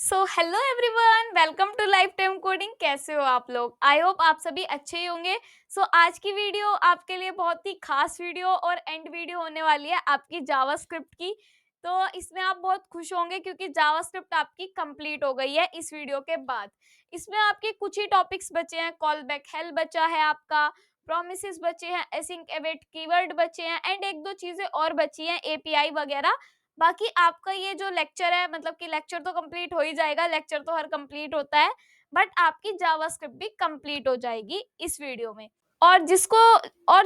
So hello everyone, welcome to life time coding. कैसे हो आप लोग? आई होप आप सभी अच्छे ही होंगे। आज की वीडियो आपके लिए बहुत ही खास वीडियो और एंड वीडियो होने वाली है आपकी जावास्क्रिप्ट की। तो इसमें आप बहुत खुश होंगे क्योंकि जावास्क्रिप्ट आपकी कंप्लीट हो गई है इस वीडियो के बाद। इसमें आपके कुछ ही टॉपिक्स बचे हैं। कॉल बैक हेल बचा है आपका, प्रोमिसेस बचे हैं, एसिंक अवेट कीवर्ड बचे हैं एंड एक दो चीजें और बची हैं, एपीआई वगैरह। बाकी आपका ये जो लेक्चर है, मतलब कि लेक्चर तो कंप्लीट हो ही जाएगा, लेक्चर तो हर कंप्लीट होता है, बट आपकी जावास्क्रिप्ट भी कंप्लीट हो जाएगी इस वीडियो में। और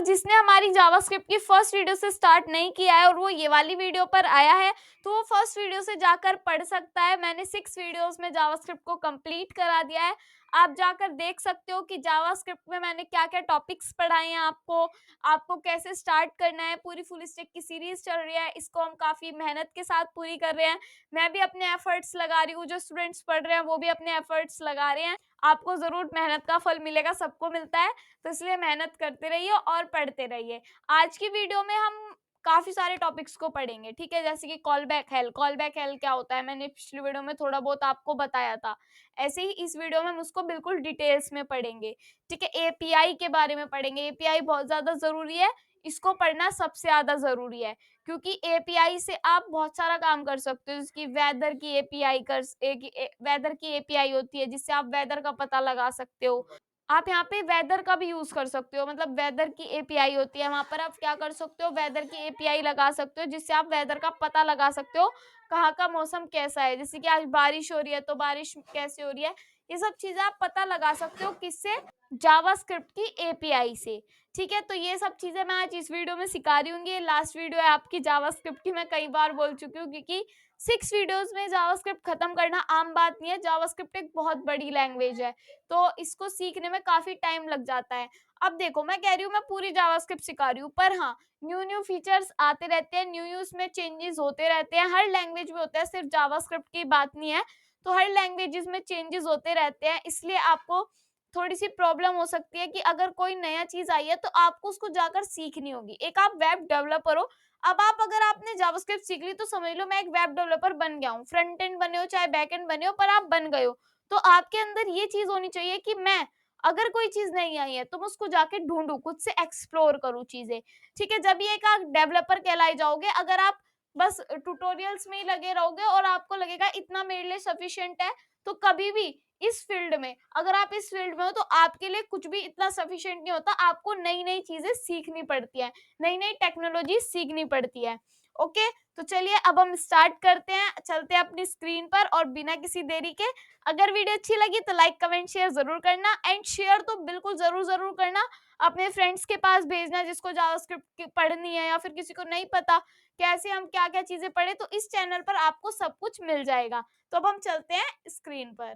जिसने हमारी जावास्क्रिप्ट की फर्स्ट वीडियो से स्टार्ट नहीं किया है और वो ये वाली वीडियो पर आया है, तो वो फर्स्ट वीडियो से जाकर पढ़ सकता है। मैंने 6 वीडियोस में जावास्क्रिप्ट को कंप्लीट करा दिया है। आप जाकर देख सकते हो कि जावास्क्रिप्ट में मैंने क्या क्या टॉपिक्स पढ़ाए हैं आपको, आपको कैसे स्टार्ट करना है। पूरी फुल स्टैक की सीरीज चल रही है, इसको हम काफी मेहनत के साथ पूरी कर रहे हैं। मैं भी अपने एफर्ट्स लगा रही हूँ, जो स्टूडेंट्स पढ़ रहे हैं वो भी अपने एफर्ट्स लगा रहे हैं। आपको जरूर मेहनत का फल मिलेगा, सबको मिलता है, तो इसलिए मेहनत करते रहिए और पढ़ते रहिए। आज की वीडियो में हम काफी सारे टॉपिक्स को पढ़ेंगे, ठीक है। जैसे कि call back hello. Call back hello क्या होता है, मैंने पिछली वीडियो में थोड़ा बहुत आपको बताया था। ऐसे ही इस वीडियो में हम उसको बिल्कुल डिटेल्स में पढ़ेंगे, ठीक है। एपीआई के बारे में पढ़ेंगे। एपीआई बहुत ज्यादा जरूरी है, इसको पढ़ना सबसे ज्यादा जरूरी है, क्योंकि एपीआई से आप बहुत सारा काम कर सकते हो। जिसकी वेदर की एपीआई वेदर की एपीआई होती है, जिससे आप वेदर का पता लगा सकते हो। आप यहाँ पे वेदर का भी यूज कर सकते हो, मतलब वेदर की एपीआई होती है, वहां पर आप क्या कर सकते हो, वेदर की एपीआई लगा सकते हो, जिससे आप वेदर का पता लगा सकते हो, कहाँ का मौसम कैसा है। जैसे कि आज बारिश हो रही है तो बारिश कैसे हो रही है, ये सब चीजें आप पता लगा सकते हो। किससे? जावास्क्रिप्ट की एपीआई से, ठीक है। तो ये सब चीजें मैं आज इस वीडियो में सिखा रही हूँ। ये लास्ट वीडियो है आपकी जावास्क्रिप्ट की, मैं कई बार बोल चुकी हूँ, क्योंकि 6 वीडियोस में जावास्क्रिप्ट खत्म करना आम बात नहीं है। जावास्क्रिप्ट एक बहुत बड़ी लैंग्वेज है, तो इसको सीखने में काफी टाइम लग जाता है। अब देखो, मैं कह रही हूँ मैं पूरी जावास्क्रिप्ट सिखा रही हूँ, पर हाँ, न्यू न्यू फीचर्स आते रहते हैं, न्यू उसमें चेंजेस होते रहते हैं। हर लैंग्वेज में होता है, सिर्फ जावास्क्रिप्ट की बात नहीं है। तो हर लैंग्वेजेस में चेंजेस होते रहते हैं, इसलिए आपको थोड़ी सी प्रॉब्लम हो सकती है कि अगर कोई नया चीज आई है तो आपको उसको जाकर सीखनी होगी। एक आप वेब डेवलपर हो, अब आप अगर आपने जावास्क्रिप्ट सीख ली तो समझ लो मैं एक वेब डेवलपर बन गया हूँ। फ्रंट एंड बने हो चाहे बैक एंड बने हो, पर आप बन गए हो। तो आपके अंदर ये चीज होनी चाहिए कि मैं, अगर कोई चीज नहीं आई है तो मैं उसको जाके ढूंढूं, खुद से एक्सप्लोर करूं चीजें, ठीक है। जब ये एक आप डेवलपर कहलाए जाओगे। अगर आप बस ट्यूटोरियल्स में ही लगे रहोगे और आपको लगेगा इतना मेरे लिए सफिशिएंट है, तो कभी भी इस फील्ड में, अगर आप इस फील्ड में हो तो आपके लिए कुछ भी इतना सफिशिएंट नहीं होता। आपको नई नई चीजें सीखनी पड़ती है, नई नई टेक्नोलॉजी सीखनी पड़ती है। ओके, तो चलिए अब हम स्टार्ट करते हैं, चलते हैं अपनी स्क्रीन पर और बिना किसी देरी के। अगर वीडियो अच्छी लगी तो लाइक कमेंट शेयर जरूर करना, एंड शेयर तो बिल्कुल जरूर जरूर करना। अपने फ्रेंड्स के पास भेजना जिसको जावास्क्रिप्ट पढ़नी है, या फिर किसी को नहीं पता कैसे हम क्या क्या चीजें पढ़े, तो इस चैनल पर आपको सब कुछ मिल जाएगा। तो अब हम चलते हैं स्क्रीन पर।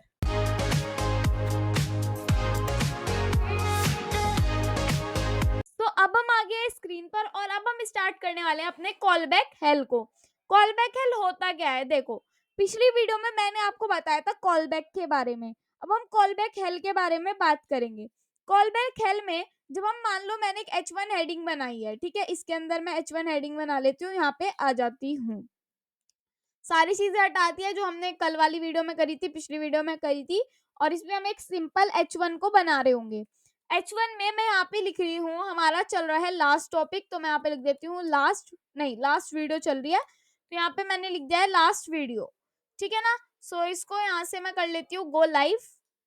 तो अब हम आ गए स्क्रीन पर और अब हम स्टार्ट करने वाले हैं अपने कॉल बैक हेल को। कॉल बैक हेल होता क्या है? देखो, पिछली वीडियो में मैंने आपको बताया था कॉल बैक के बारे में। अब हम कॉल बैक हेल के बारे में बात करेंगे। कॉल बैक हेल में जब हम, मान लो मैंने एक H1 हेडिंग बनाई है, ठीक है, इसके अंदर मैं H1 हेडिंग बना लेती हूँ, यहाँ पे आ जाती हूँ, सारी चीजें हटाती है जो हमने कल वाली वीडियो में करी थी, पिछली वीडियो में करी थी, और इसमें हम एक सिंपल H1 को बना रहे होंगे। H1 में मैं यहाँ पे लिख रही हूँ, हमारा चल रहा है लास्ट टॉपिक, तो मैं यहाँ पे लिख देती हूँ लास्ट, नहीं लास्ट वीडियो चल रही है, तो यहाँ पे मैंने लिख दिया है लास्ट वीडियो, ठीक है ना। इसको यहाँ से मैं कर लेती हूँ गो लाइव।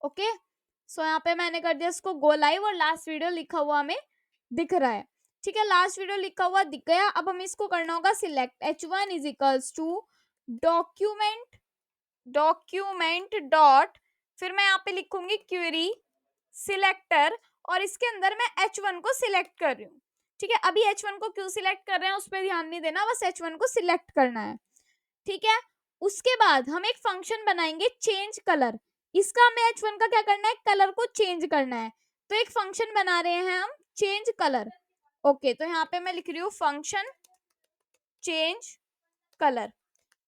ओके, यहाँ पे मैंने कर दिया इसको गो लाइव और लास्ट वीडियो लिखा हुआ हमें दिख रहा है, ठीक है। लास्ट वीडियो लिखा हुआ दिख गया। अब हमें इसको करना होगा select. H1 is equals to document dot, फिर मैं यहाँ पे लिखूंगी क्वेरी सिलेक्टर, और इसके अंदर मैं H1 को सिलेक्ट कर रही हूँ, ठीक है। अभी H1 को क्यों सिलेक्ट कर रहे हैं उस पर ध्यान नहीं देना, बस H1 को सिलेक्ट करना है, ठीक है। उसके बाद हम एक फंक्शन बनाएंगे चेंज कलर। इसका हमें H1 का क्या करना है, कलर को चेंज करना है। तो एक फंक्शन बना रहे हैं हम चेंज कलर। ओके, तो यहाँ पे मैं लिख रही हूँ फंक्शन चेंज कलर।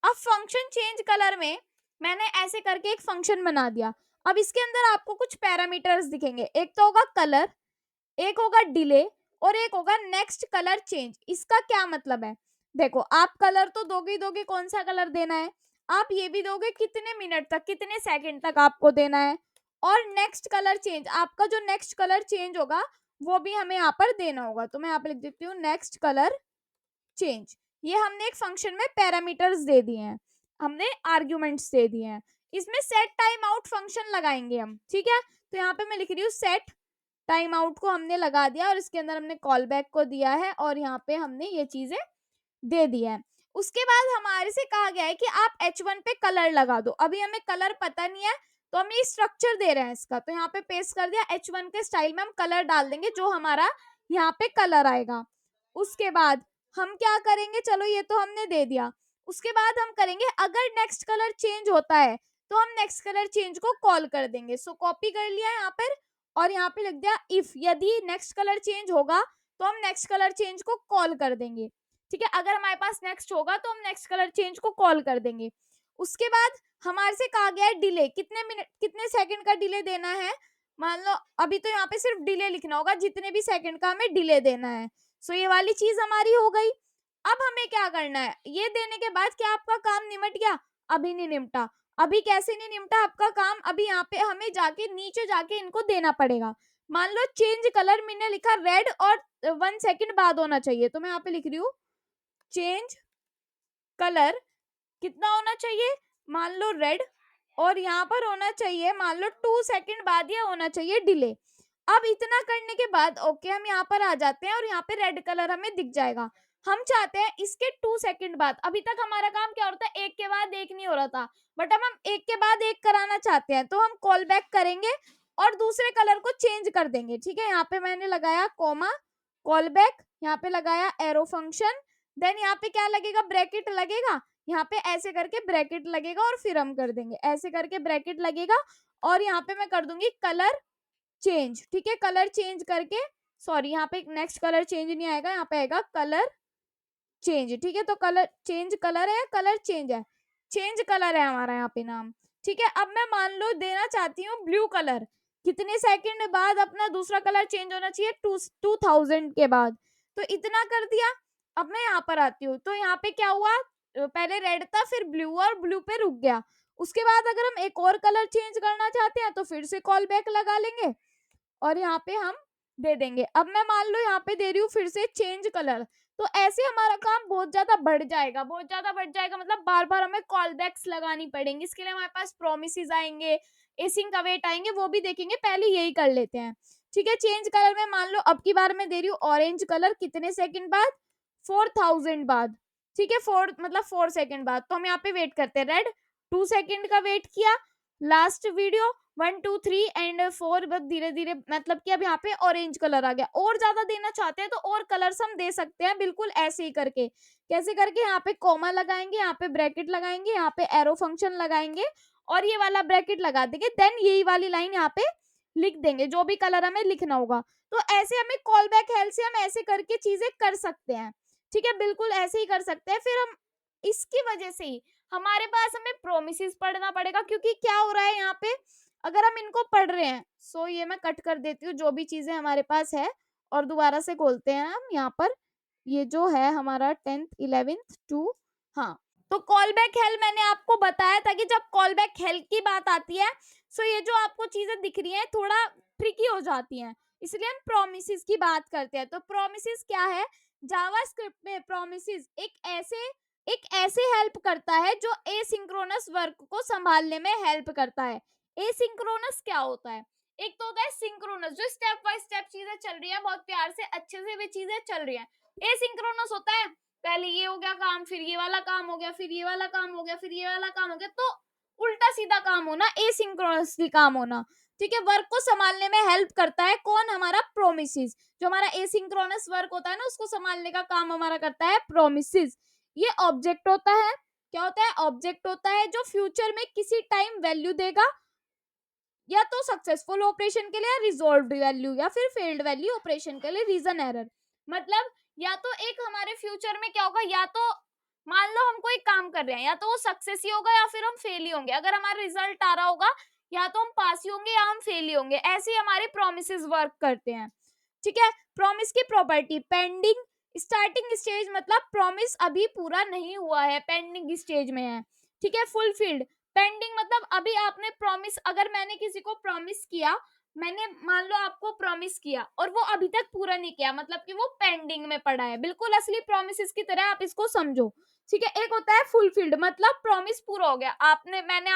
अब फंक्शन चेंज कलर में मैंने ऐसे करके एक फंक्शन बना दिया। अब इसके अंदर आपको कुछ पैरामीटर्स दिखेंगे, एक तो होगा कलर, एक होगा डिले, और एक होगा नेक्स्ट कलर चेंज। इसका क्या मतलब है? देखो, आप कलर तो दोगे ही दोगे, कौन सा कलर देना है? आप ये भी दोगे कितने मिनट तक, कितने सेकंड तक आपको देना है। और नेक्स्ट कलर चेंज, आपका जो नेक्स्ट कलर चेंज होगा वो भी हमें यहाँ पर देना होगा। तो मैं यहाँ पे लिख देती हूँ नेक्स्ट कलर चेंज। ये हमने एक फंक्शन में पैरामीटर्स दे दिए हैं, हमने आर्ग्यूमेंट्स दे दिए हैं। इसमें सेट टाइम आउट फंक्शन लगाएंगे हम, ठीक है। तो यहाँ पे मैं लिख रही हूँ सेट टाइम आउट को हमने लगा दिया और इसके अंदर हमने कॉल बैक को दिया है और यहाँ पे हमने ये चीजें दे दिया है। उसके बाद हमारे से कहा गया है कि आप H1 पे कलर लगा दो। अभी हमें कलर पता नहीं है तो हम ये स्ट्रक्चर दे रहे हैं इसका, तो यहाँ पे पेस्ट कर दिया। H1 के स्टाइल में हम कलर डाल देंगे जो हमारा यहाँ पे कलर आएगा। उसके बाद हम क्या करेंगे, चलो ये तो हमने दे दिया। उसके बाद हम करेंगे अगर नेक्स्ट कलर चेंज होता है तो हम नेक्स्ट कलर चेंज को कॉल कर देंगे। सो कॉपी कर लिया यहाँ पर और यहाँ पे लिख दिया इफ यदि नेक्स्ट कलर चेंज होगा तो हम नेक्स्ट कलर चेंज को कॉल कर देंगे, ठीक है। अगर हमारे पास नेक्स्ट होगा तो हम नेक्स्ट कलर चेंज को कॉल कर देंगे। उसके बाद हमारे से कहा गया है डिले, कितने मिनट कितने सेकंड का डिले देना है। मान लो अभी तो यहाँ पे सिर्फ डिले लिखना होगा, जितने भी सेकंड का हमें डिले देना है। सो ये वाली चीज हमारी हो गई। अब हमें क्या करना है, ये देने के बाद क्या आपका काम निमट गया? अभी नहीं निमटा। अभी कैसे नहीं निमटा आपका काम? अभी यहाँ पे हमें जाके नीचे जाके इनको देना पड़ेगा। मान लो चेंज कलर मैंने लिखा रेड और 1 सेकंड बाद होना चाहिए, तो मैं यहाँ पे लिख रही हूँ चेंज कलर कितना होना चाहिए, मान लो रेड, और यहाँ पर होना चाहिए मान लो 2 सेकंड बाद ये होना चाहिए डिले। अब इतना करने के बाद ओके हम यहाँ पर आ जाते हैं और यहाँ पे रेड कलर हमें दिख जाएगा। हम चाहते हैं इसके 2 सेकंड बाद, अभी तक हमारा काम क्या हो रहा था, एक के बाद एक नहीं हो रहा था, बट अब हम एक के बाद एक कराना चाहते हैं। तो हम कॉल बैक करेंगे और दूसरे कलर को चेंज कर देंगे, ठीक है। यहाँ पे मैंने लगाया कॉमा, कॉल बैक, यहाँ पे लगाया एरो फंक्शन, देन यहाँ पे क्या लगेगा, ब्रैकेट लगेगा, यहाँ पे ऐसे करके ब्रैकेट लगेगा और फिर हम कर देंगे ऐसे करके ब्रैकेट लगेगा और यहाँ पे मैं कर दूंगी कलर चेंज, ठीक है। कलर चेंज करके, सॉरी यहाँ पे नेक्स्ट कलर चेंज नहीं आएगा, यहाँ पे आएगा कलर चेंज, ठीक है। तो कलर चेंज कलर है, कलर चेंज है, चेंज कलर है हमारा यहाँ पे नाम, ठीक है। अब मैं मान लो देना चाहती हूँ ब्लू कलर, कितने सेकंड बाद अपना दूसरा कलर चेंज होना चाहिए, 2000 के बाद। तो इतना कर दिया। अब मैं यहाँ पर आती हूँ तो यहाँ पे क्या हुआ, पहले रेड था फिर ब्लू और ब्लू पे रुक गया। उसके बाद अगर हम एक और कलर चेंज करना चाहते हैं तो फिर से कॉल बैक लगा लेंगे और यहाँ पे हम दे देंगे। अब मैं मान लो यहाँ पे दे रही हूँ फिर से चेंज कलर, तो ऐसे हमारा काम बहुत ज्यादा बढ़ जाएगा, बहुत ज्यादा बढ़ जाएगा, मतलब बार बार हमें कॉल बैक्स लगानी पड़ेंगी। इसके लिए हमारे पास प्रोमिसेस आएंगे, एसिंग अवेट आएंगे, वो भी देखेंगे, पहले यही कर लेते हैं, ठीक है। चेंज कलर में मान लो अब की बार मैं दे रही हूँ ऑरेंज कलर, कितने सेकंड बाद, 4000 बाद, ठीक है। 4 मतलब 4 सेकंड बाद। तो हम यहाँ पे वेट करते हैं, रेड 2 सेकंड का वेट किया, लास्ट वीडियो 1 2 3 एंड 4, बस धीरे धीरे मतलब कि अब यहाँ पे ऑरेंज कलर आ गया। और ज्यादा देना चाहते हैं तो और कलर्स हम दे सकते हैं, बिल्कुल ऐसे ही करके। कैसे करके, यहाँ पे कॉमा लगाएंगे, यहाँ पे ब्रैकेट लगाएंगे, यहाँ पे एरो फंक्शन लगाएंगे और ये वाला ब्रैकेट लगा देंगे, देन यही वाली लाइन यहाँ पे लिख देंगे जो भी कलर हमें लिखना होगा। तो ऐसे हमें कॉल बैक हेल्प से हम ऐसे करके चीजें कर सकते हैं, ठीक है, बिल्कुल ऐसे ही कर सकते हैं। फिर हम इसकी वजह से ही हमारे पास हमें प्रोमिसेस पढ़ना पड़ेगा, क्योंकि क्या हो रहा है यहाँ पे, अगर हम इनको पढ़ रहे हैं, सो ये मैं कट कर देती हूँ जो भी चीजें हमारे पास है और दोबारा से खोलते हैं हम यहाँ पर। ये जो है हमारा 10th 11th 2, हाँ। तो कॉल बैक हेल्प मैंने आपको बताया था कि जब कॉल बैक हेल्प की बात आती है, सो ये जो आपको चीजें दिख रही हैं थोड़ा ट्रिकी हो जाती हैं, इसलिए हम प्रोमिसेस की बात करते हैं। तो प्रोमिसेस क्या है, जावास्क्रिप्ट में प्रोमिसेस एक ऐसे हेल्प करता है जो एसिंक्रोनस वर्क को संभालने में हेल्प करता है। एसिंक्रोनस क्या होता है, एक तो होता है सिंक्रोनस, जो स्टेप बाय स्टेप चीजें चल रही है, बहुत प्यार से अच्छे से वे चीजें चल रही हैं। एसिंक्रोनस होता है पहले ये हो गया काम, फिर ये वाला काम हो गया, फिर ये वाला काम हो गया, फिर ये वाला काम हो गया, तो उल्टा सीधा काम होना, एसिंक्रोनसली काम होना, ठीक है। वर्क को संभालने में हेल्प करता है कौन, हमारा प्रोमिसेस। जो हमारा एसिंक्रोनस वर्क होता है ना, उसको संभालने का काम हमारा करता है प्रोमिसेस। ये ऑब्जेक्ट होता है, क्या होता है, ऑब्जेक्ट होता है जो फ्यूचर में किसी टाइम वैल्यू देगा, या तो सक्सेसफुल ऑपरेशन के लिए रिजॉल्व्ड वैल्यू, या फिर फेल्ड वैल्यू ऑपरेशन के लिए रीजन एरर। मतलब या तो एक हमारे फ्यूचर में क्या होगा, या तो मान लो हम कोई काम कर रहे हैं, या तो वो सक्सेस ही होगा या फिर हम फेल ही होंगे। अगर हमारा रिजल्ट आ रहा होगा या तो हम पास ही होंगे या हम फेल ही होंगे। ऐसे ही हमारे प्रोमिसेस वर्क करते हैं, ठीक है। प्रॉमिस की प्रॉपर्टी, पेंडिंग स्टार्टिंग स्टेज, मतलब प्रॉमिस अभी पूरा नहीं हुआ है, पेंडिंग स्टेज में है, ठीक है। फुलफिल्ड, पेंडिंग मतलब अभी आपने प्रॉमिस, अगर मैंने किसी को प्रॉमिस किया, मैंने मान लो आपको प्रॉमिस किया और वो अभी तक पूरा नहीं किया, मतलब कि वो पेंडिंग में पड़ा है, बिल्कुल असली प्रॉमिसेस की तरह आप इसको समझो। ठीक है। एक होता है फुलफिल्ड, मतलब प्रॉमिस पूरा हो गया, आपने मैंने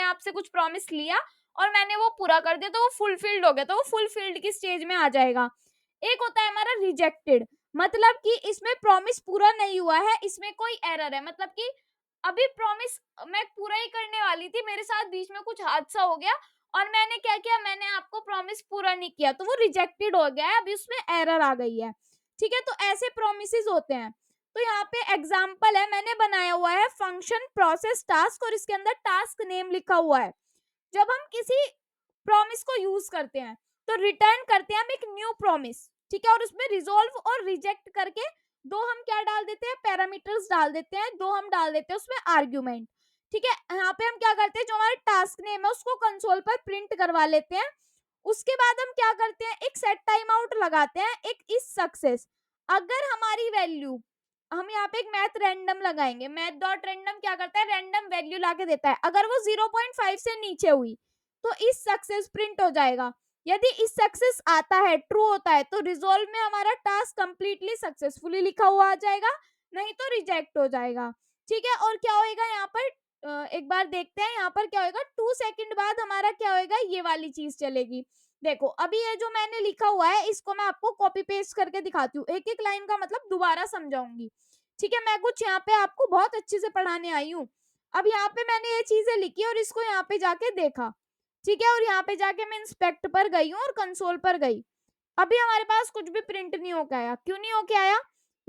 आपसे कुछ प्रॉमिस लिया और मैंने वो पूरा कर दिया, तो वो फुलफिल्ड हो गया, तो वो फुलफिल्ड की स्टेज में आ जाएगा। एक होता है हमारा रिजेक्टेड, मतलब कि इसमें प्रॉमिस पूरा नहीं हुआ है, इसमें कोई एरर है, मतलब कि अभी प्रॉमिस मैं पूरा ही करने वाली थी, मेरे साथ बीच में कुछ हादसा हो गया और मैंने क्या किया, मैंने आपको प्रॉमिस पूरा नहीं किया, तो वो रिजेक्टेड हो गया है, अभी उसमें एरर आ गई है। ठीक है। तो ऐसे प्रोमिसेस होते हैं। तो यहाँ पे एग्जाम्पल है, मैंने बनाया हुआ है फंक्शन प्रोसेस टास्क और इसके अंदर टास्क नेम लिखा हुआ है। जब हम किसी प्रॉमिस को यूज करते हैं तो रिटर्न करते हैं हम एक न्यू प्रॉमिस। ठीक है। और उसमें रिजोल्व और रिजेक्ट करके दो हम क्या डाल देते हैं, पैरामीटर्स डाल देते हैं, दो हम डाल देते हैं उसमें आर्ग्यूमेंट। ठीक है। यहाँ पे हम क्या करते हैं, जो हमारे टास्क नेम है उसको कंसोल पर प्रिंट करवा लेते हैं। उसके बाद हम क्या करते हैं, एक सेट टाइम आउट लगाते हैं, एक इज सक्सेस। अगर हमारी वैल्यू, हम यहाँ पे एक मैथ रैंडम लगाएंगे, मैथ डॉट रैंडम क्या करता है, रैंडम वैल्यू लाके देता है, अगर वो 0.5 से नीचे हुई तो इस सक्सेस प्रिंट हो जाएगा। यदि इस सक्सेस आता है, ट्रू होता है, तो रिजोल्व में हमारा टास्क कंप्लीटली सक्सेसफुली लिखा हुआ आ जाएगा, नहीं तो रिजेक्ट हो जाएगा। ठीक है। और क्या होएगा यहाँ पर, एक बार देखते हैं यहाँ पर क्या होएगा, 2 सेकंड बाद हमारा क्या होएगा, ये वाली चीज चलेगी। देखो अभी ये जो मैंने लिखा हुआ है इसको मैं आपको कॉपी पेस्ट करके दिखाती हूँ, एक एक लाइन का मतलब दोबारा समझाऊंगी। ठीक है। मैं कुछ यहाँ पे आपको बहुत अच्छे से पढ़ाने आई हूँ। अब यहाँ पे मैंने ये चीजें लिखी और इसको यहाँ पे जाके देखा। ठीक है। और यहाँ पे जाके मैं इंस्पेक्ट पर गई हूँ और कंसोल पर गई। अभी हमारे पास कुछ भी प्रिंट नहीं होके आया। क्यों नहीं होके आया,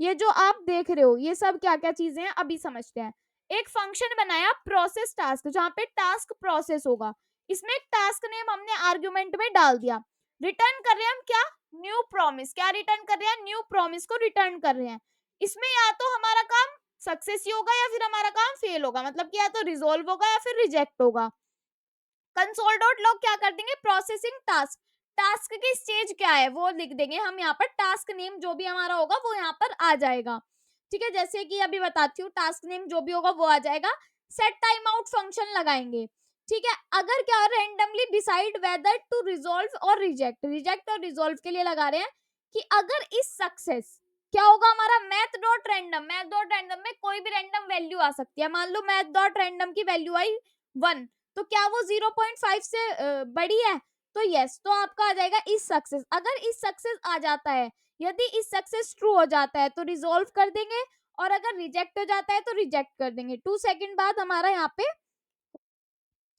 ये जो आप देख रहे हो ये सब क्या क्या चीजें हैं अभी समझते हैं। एक फंक्शन बनाया प्रोसेस टास्क, जहाँ पे टास्क प्रोसेस होगा, इसमें एक टास्क नेम हमने आर्गुमेंट में डाल दिया। रिटर्न कर रहे हैं हम क्या, न्यू प्रॉमिस। क्या रिटर्न कर रहे हैं, न्यू प्रॉमिस को रिटर्न कर रहे हैं। इसमें या तो हमारा काम सक्सेस ही होगा या फिर हमारा काम फेल होगा, मतलब कि या तो रिजोल्व होगा या फिर रिजेक्ट होगा। कंसोल डॉट लॉग क्या कर देंगे, प्रोसेसिंग टास्क, टास्क की स्टेज क्या है वो लिख देंगे हम यहाँ पर, टास्क नेम जो भी हमारा होगा वो यहाँ पर आ जाएगा। ठीक है। जैसे कि अभी बताती हूँ, टास्क नेम जो भी होगा वो आ जाएगा। सेट टाइम आउट फंक्शन लगाएंगे। ठीक है। अगर क्या randomly decide whether to resolve और रिजेक्ट, रिजेक्ट और रिजोल्व के लिए लगा रहे हैं कि अगर इस सक्सेस क्या होगा हमारा, math dot random, math dot random में कोई भी रैंडम वैल्यू आ सकती है, मान लो मैथ डॉट रैंडम की वैल्यू आई 1, तो क्या वो 0.5 से बड़ी है, तो यस, तो आपका आ जाएगा इस सक्सेस। अगर इस सक्सेस आ जाता है, यदि इस सक्सेस ट्रू हो जाता है तो रिजोल्व कर देंगे, और अगर रिजेक्ट हो जाता है तो रिजेक्ट कर देंगे। 2 सेकंड बाद हमारा यहाँ पे,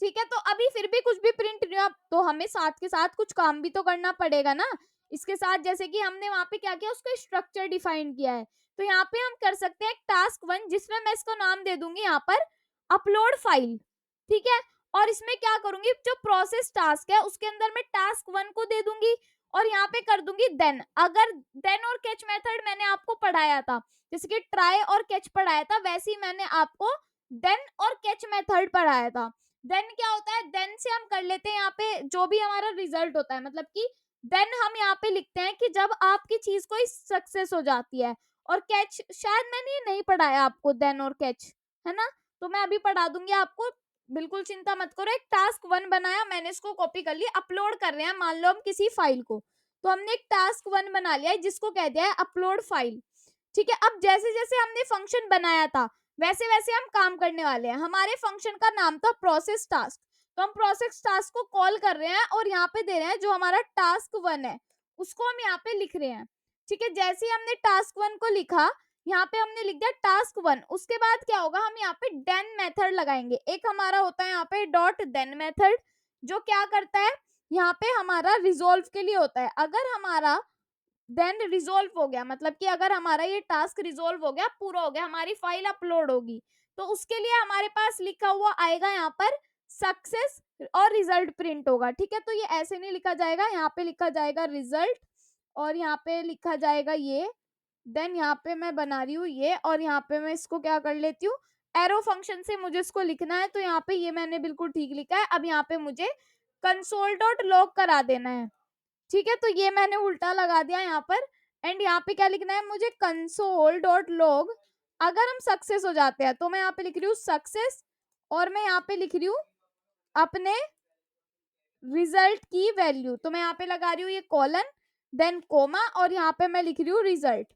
ठीक है। तो अभी फिर भी कुछ भी प्रिंट नहीं हुआ, तो हमें साथ के साथ कुछ काम भी तो करना पड़ेगा ना इसके साथ। जैसे कि हमने वहां पे क्या किया, उसका स्ट्रक्चर डिफाइन किया है, तो यहाँ पे हम कर सकते हैं टास्क 1, जिसमें मैं इसको नाम दे दूंगी यहाँ पर अपलोड फाइल। ठीक है। और इसमें क्या करूंगी, जो प्रोसेस टास्क है उसके अंदर मैं टास्क 1 को दे दूंगी और यहाँ पे कर दूंगी देन। अगर देन और कैच मेथड मैंने आपको पढ़ाया था, जैसे कि ट्राई और कैच पढ़ाया था, वैसे ही मैंने आपको देन और कैच मेथड पढ़ाया था। देन क्या होता है, देन से हम कर लेते हैं यहाँ पे जो भी हमारा रिजल्ट होता है, मतलब कि देन हम यहाँ पे लिखते हैं कि जब आपकी चीज कोई सक्सेस हो जाती है। और कैच शायद मैंने ये नहीं पढ़ाया आपको, देन और कैच, है ना, तो मैं अभी पढ़ा दूंगी आपको, बिल्कुल चिंता मत करो। एक टास्क 1 बनाया मैंने, इसको कॉपी कर लिया, अपलोड कर रहे हैं मान लो हम किसी फाइल को, तो हमने एक टास्क 1 बना लिया है जिसको कह दिया है अपलोड फाइल। ठीक है। अब जैसे जैसे हमने फंक्शन बनाया था वैसे वैसे हम काम करने वाले हैं। हमारे फंक्शन का नाम था प्रोसेस टास्क, तो हम प्रोसेस टास्क को कॉल कर रहे हैं और यहाँ पे दे रहे हैं जो हमारा टास्क 1 है उसको हम यहाँ पे लिख रहे हैं। ठीक है। जैसे ही हमने टास्क 1 को लिखा, यहाँ पे हमने लिख दिया टास्क 1, उसके बाद क्या होगा, हम यहाँ पे देन मेथड लगाएंगे। एक हमारा होता है यहाँ पे डॉट देन मेथड, जो क्या करता है, यहाँ पे हमारा रिजोल्व के लिए होता है। अगर हमारा देन रिजोल्व हो गया, मतलब कि अगर हमारा ये टास्क रिजोल्व हो गया, पूरा हो गया, हमारी फाइल अपलोड होगी, तो उसके लिए हमारे पास लिखा हुआ आएगा यहाँ पर सक्सेस और रिजल्ट प्रिंट होगा। ठीक है। तो ये ऐसे नहीं लिखा जाएगा, यहाँ पे लिखा जाएगा रिजल्ट और यहाँ पे लिखा जाएगा ये, देन यहाँ पे मैं बना रही हूँ ये, और यहाँ पे मैं इसको क्या कर लेती हूँ, एरो फंक्शन से मुझे इसको लिखना है, तो यहाँ पे ये मैंने बिल्कुल ठीक लिखा है। अब यहाँ पे मुझे कंसोल डॉट लॉग करा देना है। ठीक है। तो ये मैंने उल्टा लगा दिया यहाँ पर, एंड यहाँ पे क्या लिखना है मुझे, कंसोल डॉट लॉग अगर हम सक्सेस हो जाते हैं तो मैं यहाँ पे लिख रही हूँ सक्सेस, और मैं यहाँ पे लिख रही हूँ अपने रिजल्ट की वैल्यू। तो मैं यहाँ पे लगा रही हूँ ये कॉलन, देन कोमा, और यहाँ पे मैं लिख रही हूँ रिजल्ट।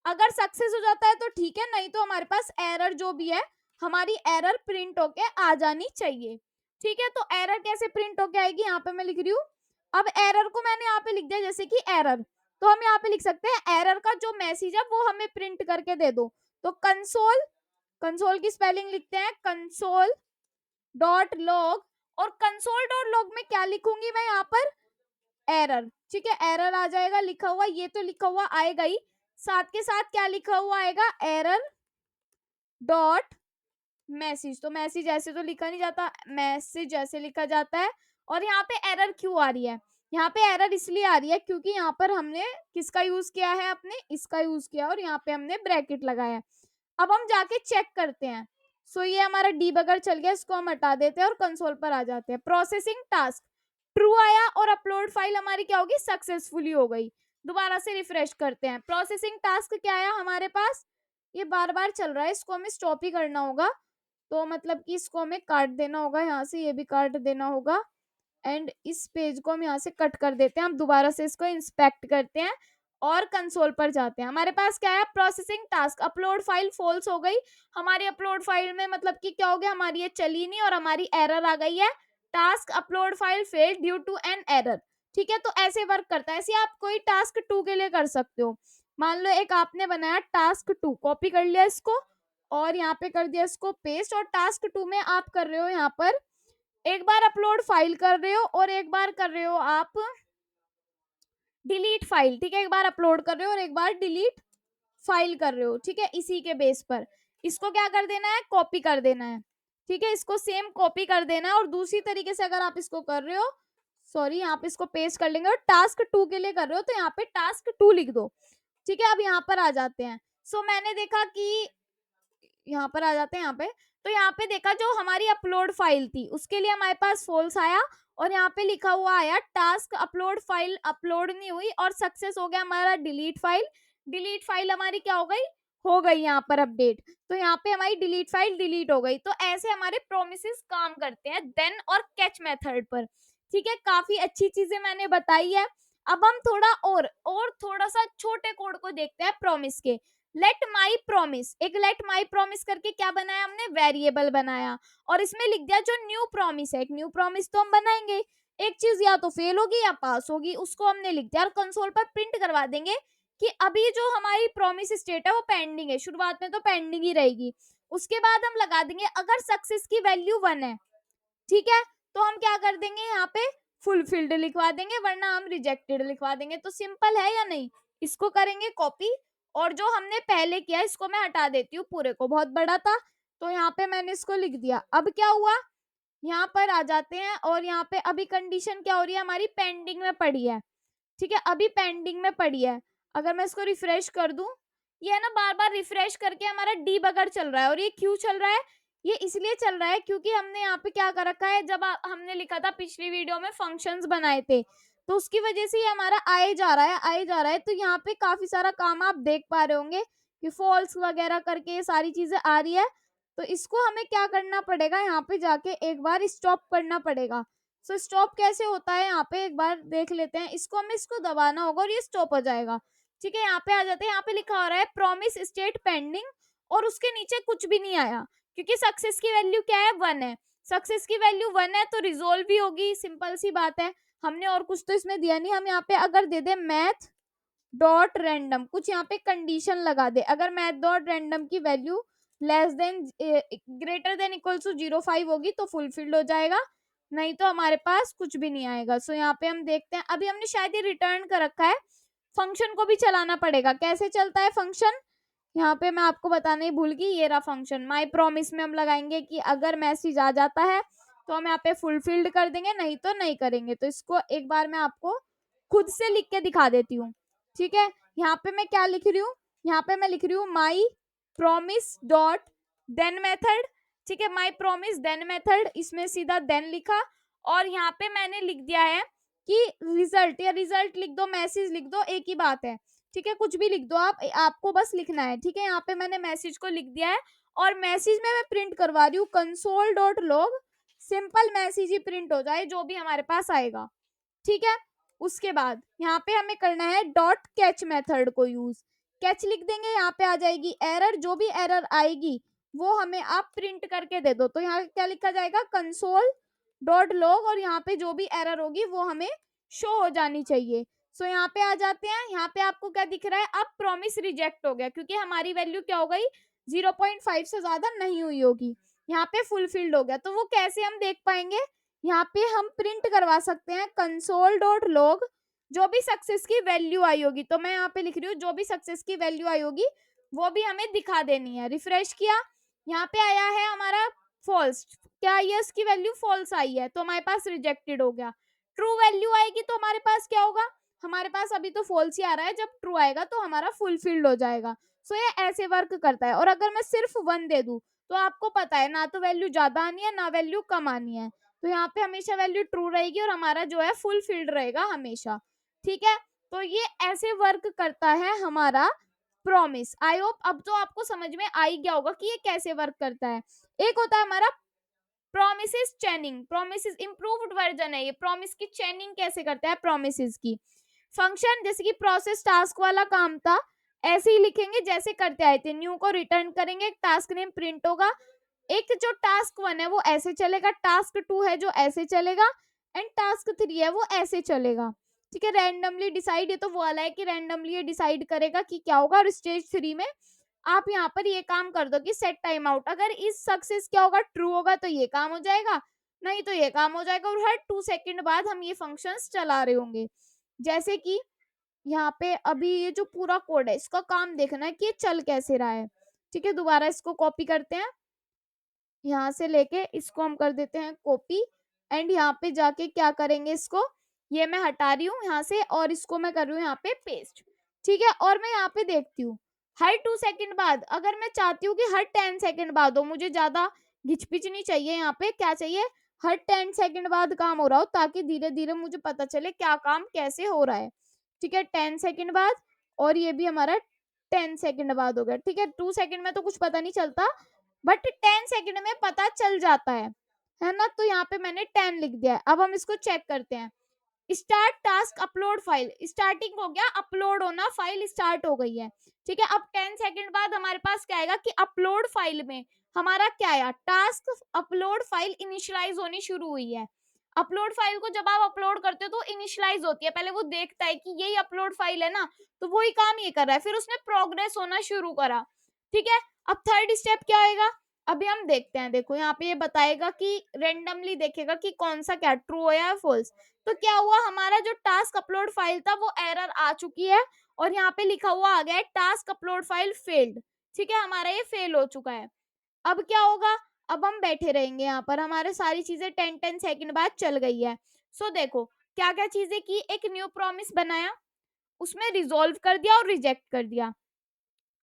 अगर सक्सेस हो जाता है तो ठीक है, नहीं तो हमारे पास एरर जो भी है, हमारी एरर प्रिंट होके आ जानी चाहिए। ठीक है, तो एरर कैसे प्रिंट होके आएगी, यहाँ पे मैं लिख रही हूँ। अब एरर को मैंने यहाँ पे लिख दिया जैसे कि एरर, तो हम यहाँ पे लिख सकते हैं एरर का जो मैसेज है वो हमें प्रिंट करके दे दो। तो कंसोल, कंसोल की स्पेलिंग लिखते हैं कंसोल डॉट लॉग, और कंसोल डॉट लॉग में क्या लिखूंगी मैं यहाँ पर, एरर। ठीक है, एरर आ जाएगा लिखा हुआ, ये तो लिखा हुआ आएगा ही, साथ के साथ क्या लिखा हुआ आएगा, एरर डॉट मैसेज। तो मैसेज ऐसे तो लिखा नहीं जाता, मैसेज ऐसे लिखा जाता है। और यहाँ पे एरर क्यों आ रही है, यहाँ पे एरर इसलिए आ रही है क्योंकि यहाँ पर हमने किसका यूज किया है, अपने इसका यूज किया, और यहाँ पे हमने ब्रैकेट लगाया है। अब हम जाके चेक करते हैं। सो ये हमारा डीबगर चल गया, इसको हम हटा देते हैं और कंसोल पर आ जाते हैं। प्रोसेसिंग टास्क ट्रू आया और अपलोड फाइल हमारी क्या होगी, सक्सेसफुली हो गई। दोबारा से रिफ्रेश करते हैं। प्रोसेसिंग टास्क क्या आया हमारे पास, ये बार बार चल रहा है, इसको हमें स्टॉप ही करना होगा। तो मतलब कि इसको हमें काट देना होगा, यहाँ से ये भी काट देना होगा, एंड इस पेज को हम यहाँ से कट कर देते हैं। हम दोबारा से इसको इंस्पेक्ट करते हैं और कंसोल पर जाते हैं। हमारे पास क्या है, processing task, upload file false हो गई। हमारी अपलोड फाइल में मतलब कि क्या हो गया, हमारी ये चली नहीं और हमारी एरर आ गई है, task upload file failed due to an error. ठीक है, तो ऐसे वर्क करता है। ऐसे आप कोई टास्क 2 के लिए कर सकते हो। मान लो एक आपने बनाया टास्क 2, कॉपी कर लिया इसको और यहाँ पे कर दिया इसको पेस्ट, और टास्क 2 में आप कर रहे हो यहाँ पर एक बार अपलोड फाइल कर रहे हो और एक बार कर रहे हो आप डिलीट फाइल। ठीक है, एक बार अपलोड कर रहे हो और एक बार डिलीट फाइल कर रहे हो। ठीक है, इसी के बेस पर इसको क्या कर देना है, कॉपी कर देना है। ठीक है, इसको सेम कॉपी कर देना है। और दूसरी तरीके से अगर आप इसको कर रहे हो, सॉरी यहाँ पे इसको पेस्ट कर लेंगे, और टास्क 2 के लिए कर रहे हो तो यहाँ पे टास्क 2 लिख दो। ठीक है, अब यहाँ पर आ जाते हैं। सो मैंने देखा कि यहाँ पर आ जाते हैं, यहाँ पे तो यहाँ पे देखा जो हमारी अपलोड फाइल थी उसके लिए हमारे पास फॉल्स आया, और यहाँ पे लिखा हुआ आया टास्क अपलोड फाइल अपलोड नहीं हुई, और सक्सेस हो गया हमारा डिलीट फाइल। डिलीट फाइल हमारी क्या हो गई यहाँ पर अपडेट। तो यहाँ पे हमारी डिलीट फाइल डिलीट हो गई। तो ऐसे हमारे प्रोमिसेस काम करते हैं देन और कैच मेथड पर। ठीक है, काफी अच्छी चीजें मैंने बताई है। अब हम थोड़ा और थोड़ा सा छोटे कोड को देखते हैं प्रॉमिस के। लेट माई प्रोमिस, एक लेट माई प्रोमिस करके क्या बनाया हमने, वेरिएबल बनाया, और इसमें लिख दिया जो न्यू प्रोमिस है। एक न्यू प्रोमिस तो हम बनाएंगे, एक चीज या तो फेल होगी या पास होगी, उसको हमने लिख दिया और कंसोल पर प्रिंट करवा देंगे कि अभी जो हमारी प्रोमिस स्टेट है वो पेंडिंग है। शुरुआत में तो पेंडिंग ही रहेगी, उसके बाद हम लगा देंगे अगर सक्सेस की वैल्यू 1 है, ठीक है, तो हम क्या कर देंगे यहाँ पे फुलफिल्ड लिखवा देंगे, वरना हम रिजेक्टेड लिखवा देंगे। तो सिंपल है या नहीं, इसको करेंगे कॉपी, और जो हमने पहले किया इसको मैं हटा देती हूँ, पूरे को बहुत बड़ा था तो यहाँ पे मैंने इसको लिख दिया। अब क्या हुआ, यहाँ पर आ जाते हैं और यहाँ पे अभी कंडीशन क्या हो रही है, हमारी पेंडिंग में पड़ी है। ठीक है, अभी पेंडिंग में पड़ी है। अगर मैं इसको रिफ्रेश कर दूं, ये है ना बार बार रिफ्रेश करके हमारा डीबगर चल रहा है। और ये क्यों चल रहा है, ये इसलिए चल रहा है क्योंकि हमने यहाँ पे क्या कर रखा है, जब हमने लिखा था पिछली वीडियो में फंक्शंस बनाए थे, तो उसकी वजह से ये हमारा आए जा रहा है आए जा रहा है। तो यहाँ पे काफी सारा काम आप देख पा रहे होंगे कि फॉल्स वगैरह करके ये सारी चीजें आ रही है। तो इसको हमें क्या करना पड़ेगा, यहाँ पे जाके एक बार स्टॉप करना पड़ेगा। सो स्टॉप कैसे होता है, यहाँ पे एक बार देख लेते हैं। इसको हमें इसको दबाना होगा और ये स्टॉप हो जाएगा। ठीक है, यहाँ पे आ जाते हैं, यहाँ पे लिखा हो रहा है प्रॉमिस स्टेट पेंडिंग, और उसके नीचे कुछ भी नहीं आया क्योंकि सक्सेस की वैल्यू क्या है, 1 है। सक्सेस की वैल्यू 1 है तो रिजोल्व भी होगी, सिंपल सी बात है। हमने और कुछ तो इसमें दिया नहीं। हम यहाँ पे अगर दे दे मैथ डॉट रैंडम, कुछ यहाँ पे कंडीशन लगा दे, अगर मैथ डॉट रैंडम की value less than greater than equal to 0.5 होगी तो फुलफिल्ड हो जाएगा, नहीं तो हमारे पास कुछ भी नहीं आएगा। सो यहाँ पे हम देखते हैं, अभी हमने शायद ये रिटर्न कर रखा है। फंक्शन को भी चलाना पड़ेगा, कैसे चलता है फंक्शन, यहाँ पे मैं आपको बताना ही भूल गई, ये रहा फंक्शन। माई प्रॉमिस में हम लगाएंगे कि अगर मैसेज आ जाता है तो हम यहाँ पे फुलफिल्ड कर देंगे, नहीं तो नहीं करेंगे। तो इसको एक बार मैं आपको खुद से लिख के दिखा देती हूँ। ठीक है, यहाँ पे मैं क्या लिख रही हूँ, यहाँ पे मैं लिख रही हूँ my promise dot then method. ठीक है, माई प्रॉमिस देन मेथड, इसमें सीधा देन लिखा, और यहाँ पे मैंने लिख दिया है कि रिजल्ट, या रिजल्ट लिख दो मैसेज लिख दो, एक ही बात है। ठीक है, कुछ भी लिख दो आप, आपको बस लिखना है। ठीक है, यहाँ पे मैंने मैसेज को लिख दिया है और मैसेज में मैं प्रिंट करवा रही हूँ console.log, सिंपल मैसेज ही प्रिंट हो जाए जो भी हमारे पास आएगा। ठीक है, उसके बाद यहाँ पे हमें करना है डॉट कैच मेथड को यूज। कैच लिख देंगे, यहाँ पे आ जाएगी एरर, जो भी एरर आएगी वो हमें आप प्रिंट करके दे दो। तो यहाँ क्या लिखा जाएगा, console.log, और यहाँ पे जो भी एरर होगी वो हमें शो हो जानी चाहिए। सो यहाँ पे आ जाते हैं, यहाँ पे आपको क्या दिख रहा है, अब प्रॉमिस रिजेक्ट हो गया क्योंकि हमारी वैल्यू क्या हो गई, 0.5 से ज्यादा नहीं हुई होगी। यहाँ पे फुलफिल्ड हो गया। तो वो कैसे हम देख पाएंगे, यहाँ पे हम प्रिंट करवा सकते हैं console.log, जो भी सक्सेस की वैल्यू आई होगी। तो मैं यहाँ पे लिख रही हूँ जो भी सक्सेस की वैल्यू आई होगी वो भी हमें दिखा देनी है। रिफ्रेश किया, यहाँ पे आया है हमारा फॉल्स, क्या आई है, उसकी वैल्यू फॉल्स आई है तो हमारे पास रिजेक्टेड हो गया। ट्रू वैल्यू आएगी तो हमारे पास क्या होगा, हमारे पास अभी तो फॉल्स ही आ रहा है, जब ट्रू आएगा तो हमारा फुलफिल्ड हो जाएगा। सो ये ऐसे वर्क करता है। और अगर मैं सिर्फ 1 दे दूं तो आपको पता है ना तो वैल्यू ज्यादा आनी है ना वैल्यू कम आनी है। तो यहाँ पे हमेशा वैल्यू ट्रू रहेगी और हमारा जो है फुलफिल्ड रहेगा हमेशा। ठीक है, तो ये ऐसे वर्क करता है हमारा प्रॉमिस। आई होप अब तो आपको समझ में आ ही गया होगा कि ये कैसे वर्क करता है। एक होता है हमारा प्रोमिसेस चैनिंग, प्रोमिसेस इंप्रूव्ड वर्जन है ये। प्रॉमिस की चैनिंग कैसे करता है प्रोमिसेस की, फंक्शन जैसे कि प्रोसेस टास्क वाला काम था ऐसे ही लिखेंगे जैसे करते आए थे। न्यू को रिटर्न करेंगे, टास्क नेम प्रिंट होगा। एक जो टास्क 1 है वो ऐसे चलेगा, टास्क 2 है जो ऐसे चलेगा, एंड टास्क 3 है वो ऐसे चलेगा। ठीक है, रैंडमली डिसाइड, ये तो वो वाला है कि रैंडमली ये डिसाइड करेगा कि क्या होगा। और स्टेज 3 में आप यहाँ पर ये काम कर दो कि सेट टाइम आउट, अगर इस सक्सेस क्या होगा, ट्रू होगा तो ये काम हो जाएगा, नहीं तो ये काम हो जाएगा। और हर 2 सेकंड बाद हम ये फंक्शंस चला रहे होंगे। जैसे कि यहाँ पे अभी ये जो पूरा कोड है इसका काम देखना है कि ये चल कैसे रहा है। ठीक है, दोबारा इसको कॉपी करते हैं, यहाँ से लेके इसको हम कर देते हैं कॉपी, एंड यहाँ पे जाके क्या करेंगे, इसको ये मैं हटा रही हूँ यहाँ से और इसको मैं कर रही हूँ यहाँ पे पेस्ट। ठीक है, और मैं यहाँ पे देखती हूँ हर 2 सेकंड बाद, अगर मैं चाहती हूँ कि हर 10 सेकंड बाद हो, मुझे ज्यादा घिचपिच नहीं चाहिए, यहाँ पे क्या चाहिए, हर 10 सेकंड बाद काम हो रहा हो, ताकि धीरे धीरे मुझे पता चले क्या काम कैसे हो रहा है। ठीक है, 10 सेकंड बाद, और ये भी हमारा 10 सेकंड बाद हो गया। ठीक है, 2 सेकंड में तो कुछ पता नहीं चलता, बट 10 सेकंड में पता चल जाता है ना। तो यहाँ पे मैंने 10 लिख दिया है। अब हम इसको चेक करते हैं, start task upload file, starting हो गया, अपलोड होना, फाइल स्टार्ट हो गई है। ठीक है, अब 10 सेकंड बाद हमारे पास क्या आएगा कि अपलोड फाइल में हमारा क्या आया, टास्क अपलोड फाइल इनिशियलाइज होनी शुरू हुई है। अपलोड फाइल को जब आप अपलोड करते हो तो इनिशियलाइज होती है, पहले वो देखता है कि यही अपलोड फाइल है ना, तो वही काम ये कर रहा है, फिर उसने प्रोग्रेस होना शुरू करा। ठीक है, अब थर्ड स्टेप क्या आएगा, अभी हम देखते हैं। देखो यहाँ पे ये बताएगा कि रेंडमली देखेगा कि कौन सा क्या ट्रू है या फॉल्स। तो क्या हुआ, हमारा जो टास्क अपलोड फाइल था वो एरर आ चुकी है और यहाँ पे लिखा हुआ आ गया है टास्क अपलोड फाइल फेल्ड। ठीक है, हमारा ये फेल हो चुका है। अब क्या होगा, अब हम बैठे रहेंगे यहाँ पर, हमारे सारी चीजें 10 सेकंड बाद चल गई है। सो देखो क्या क्या चीजें की, एक न्यू प्रॉमिस बनाया, उसमें रिजोल्व कर दिया और रिजेक्ट कर दिया।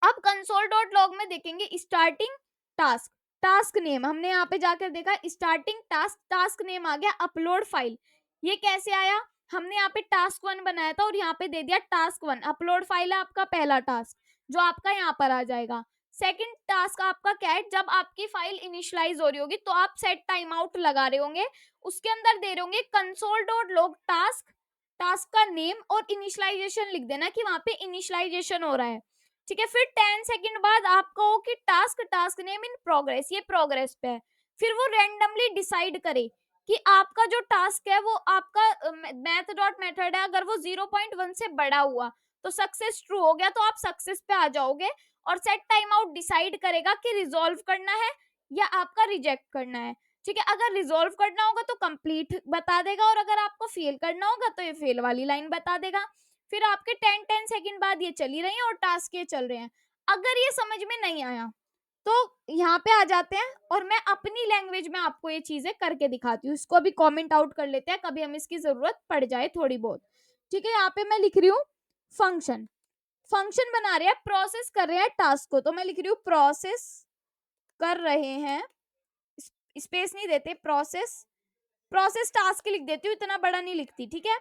अब console.log में देखेंगे स्टार्टिंग टास्क, टास्क नेम हमने यहाँ पे जाकर देखा स्टार्टिंग टास्क, टास्क नेम आ गया अपलोड फाइल। ये कैसे आया, हमने यहाँ पे टास्क 1 बनाया था और यहाँ पे दे दिया टास्क 1, अपलोड फाइल है आपका पहला टास्क जो आपका यहाँ पर आ जाएगा। सेकंड टास्क आपका क्या है, जब आपकी फाइल इनिशियलाइज हो रही होगी तो आप सेट टाइम आउट लगा रहे होंगे, उसके अंदर दे रहे होंगे console.log टास्क, टास्क का नेम और इनिशियलाइजेशन लिख देना कि वहां पे इनिशियलाइजेशन हो रहा है। ठीक है, फिर 10 सेकंड बाद आपका हो कि task, task name in progress, ये प्रोग्रेस पे है। फिर वो रैंडमली डिसाइड करे कि आपका जो टास्क है वो आपका मैथ डॉट मेथड है, अगर वो 0.1 से बड़ा हुआ तो सक्सेस ट्रू हो गया, तो आप सक्सेस पे आ जाओगे। और सेट टाइम आउट डिसाइड करेगा कि रिजॉल्व करना है या आपका रिजेक्ट करना है। ठीक है, अगर रिजॉल्व करना होगा तो कंप्लीट बता देगा, और अगर आपको फेल करना होगा तो ये फेल वाली लाइन बता देगा। फिर आपके 10 सेकंड बाद ये चली रही है और टास्क ये चल रहे हैं। अगर ये समझ में नहीं आया तो यहाँ पे आ जाते हैं और मैं अपनी लैंग्वेज में आपको ये चीजें करके दिखाती हूँ। इसको अभी कमेंट आउट कर लेते हैं, कभी हमें इसकी जरूरत पड़ जाए थोड़ी बहुत। ठीक है, यहाँ पे मैं लिख रही हूँ फंक्शन, फंक्शन बना रहे हैं, प्रोसेस कर रहे हैं टास्क को, तो मैं लिख रही हूँ प्रोसेस कर रहे हैं, स्पेस नहीं देते, प्रोसेस, प्रोसेस टास्क लिख देती हूँ, इतना बड़ा नहीं लिखती। ठीक है,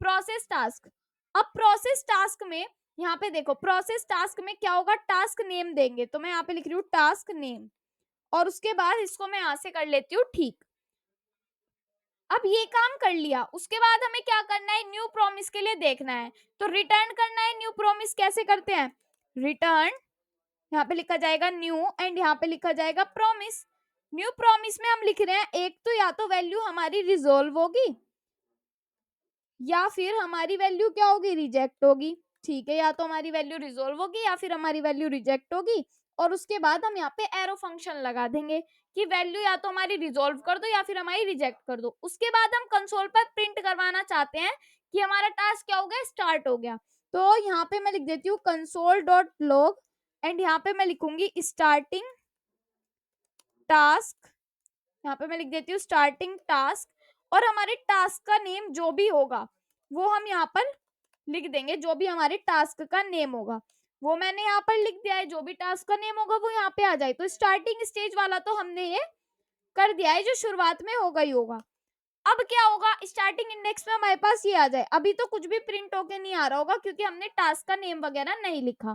प्रोसेस टास्क। अब प्रोसेस टास्क में यहाँ पे देखो प्रोसेस टास्क में क्या होगा, टास्क नेम देंगे, तो मैं यहाँ पे लिख रही हूँ टास्क नेम, और उसके बाद इसको मैं यहाँ से कर लेती हूँ ठीक। अब ये काम कर लिया, उसके बाद हमें क्या करना है, न्यू प्रॉमिस के लिए देखना है, तो रिटर्न करना है। न्यू प्रॉमिस कैसे करते हैं, रिटर्न, यहाँ पे लिखा जाएगा न्यू एंड यहाँ पे लिखा जाएगा प्रॉमिस। न्यू प्रॉमिस में हम लिख रहे हैं एक तो या तो वैल्यू हमारी रिजोल्व होगी या फिर हमारी वैल्यू क्या होगी, रिजेक्ट होगी। ठीक है, या तो हमारी वैल्यू रिजोल्व होगी या फिर हमारी वैल्यू रिजेक्ट होगी, और उसके बाद हम यहाँ पे एरो फंक्शन लगा देंगे कि वैल्यू या तो हमारी रिजोल्व कर दो या फिर हमारी रिजेक्ट कर दो। उसके बाद हम कंसोल पर प्रिंट करवाना चाहते हैं कि हमारा टास्क क्या हो गया, स्टार्ट हो गया। तो यहाँ पे मैं लिख देती हूँ कंसोल डॉट लॉग एंड यहाँ पे मैं लिखूंगी स्टार्टिंग टास्क, यहाँ पे मैं लिख देती हूँ स्टार्टिंग टास्क, और हमारे टास्क का नेम जो भी होगा वो हम यहाँ पर लिख देंगे, जो भी हमारे टास्क का नेम होगा वो मैंने यहाँ पर लिख दिया है, जो भी टास्क का नेम होगा वो यहाँ पे आ जाए। तो स्टार्टिंग स्टेज वाला तो हमने ये कर दिया है, जो शुरुआत में होगा ही होगा। अब क्या होगा, स्टार्टिंग इंडेक्स में हमारे पास ये आ जाए, अभी तो कुछ भी प्रिंट होके नहीं आ रहा होगा क्योंकि हमने टास्क का नेम वगैरह नहीं लिखा।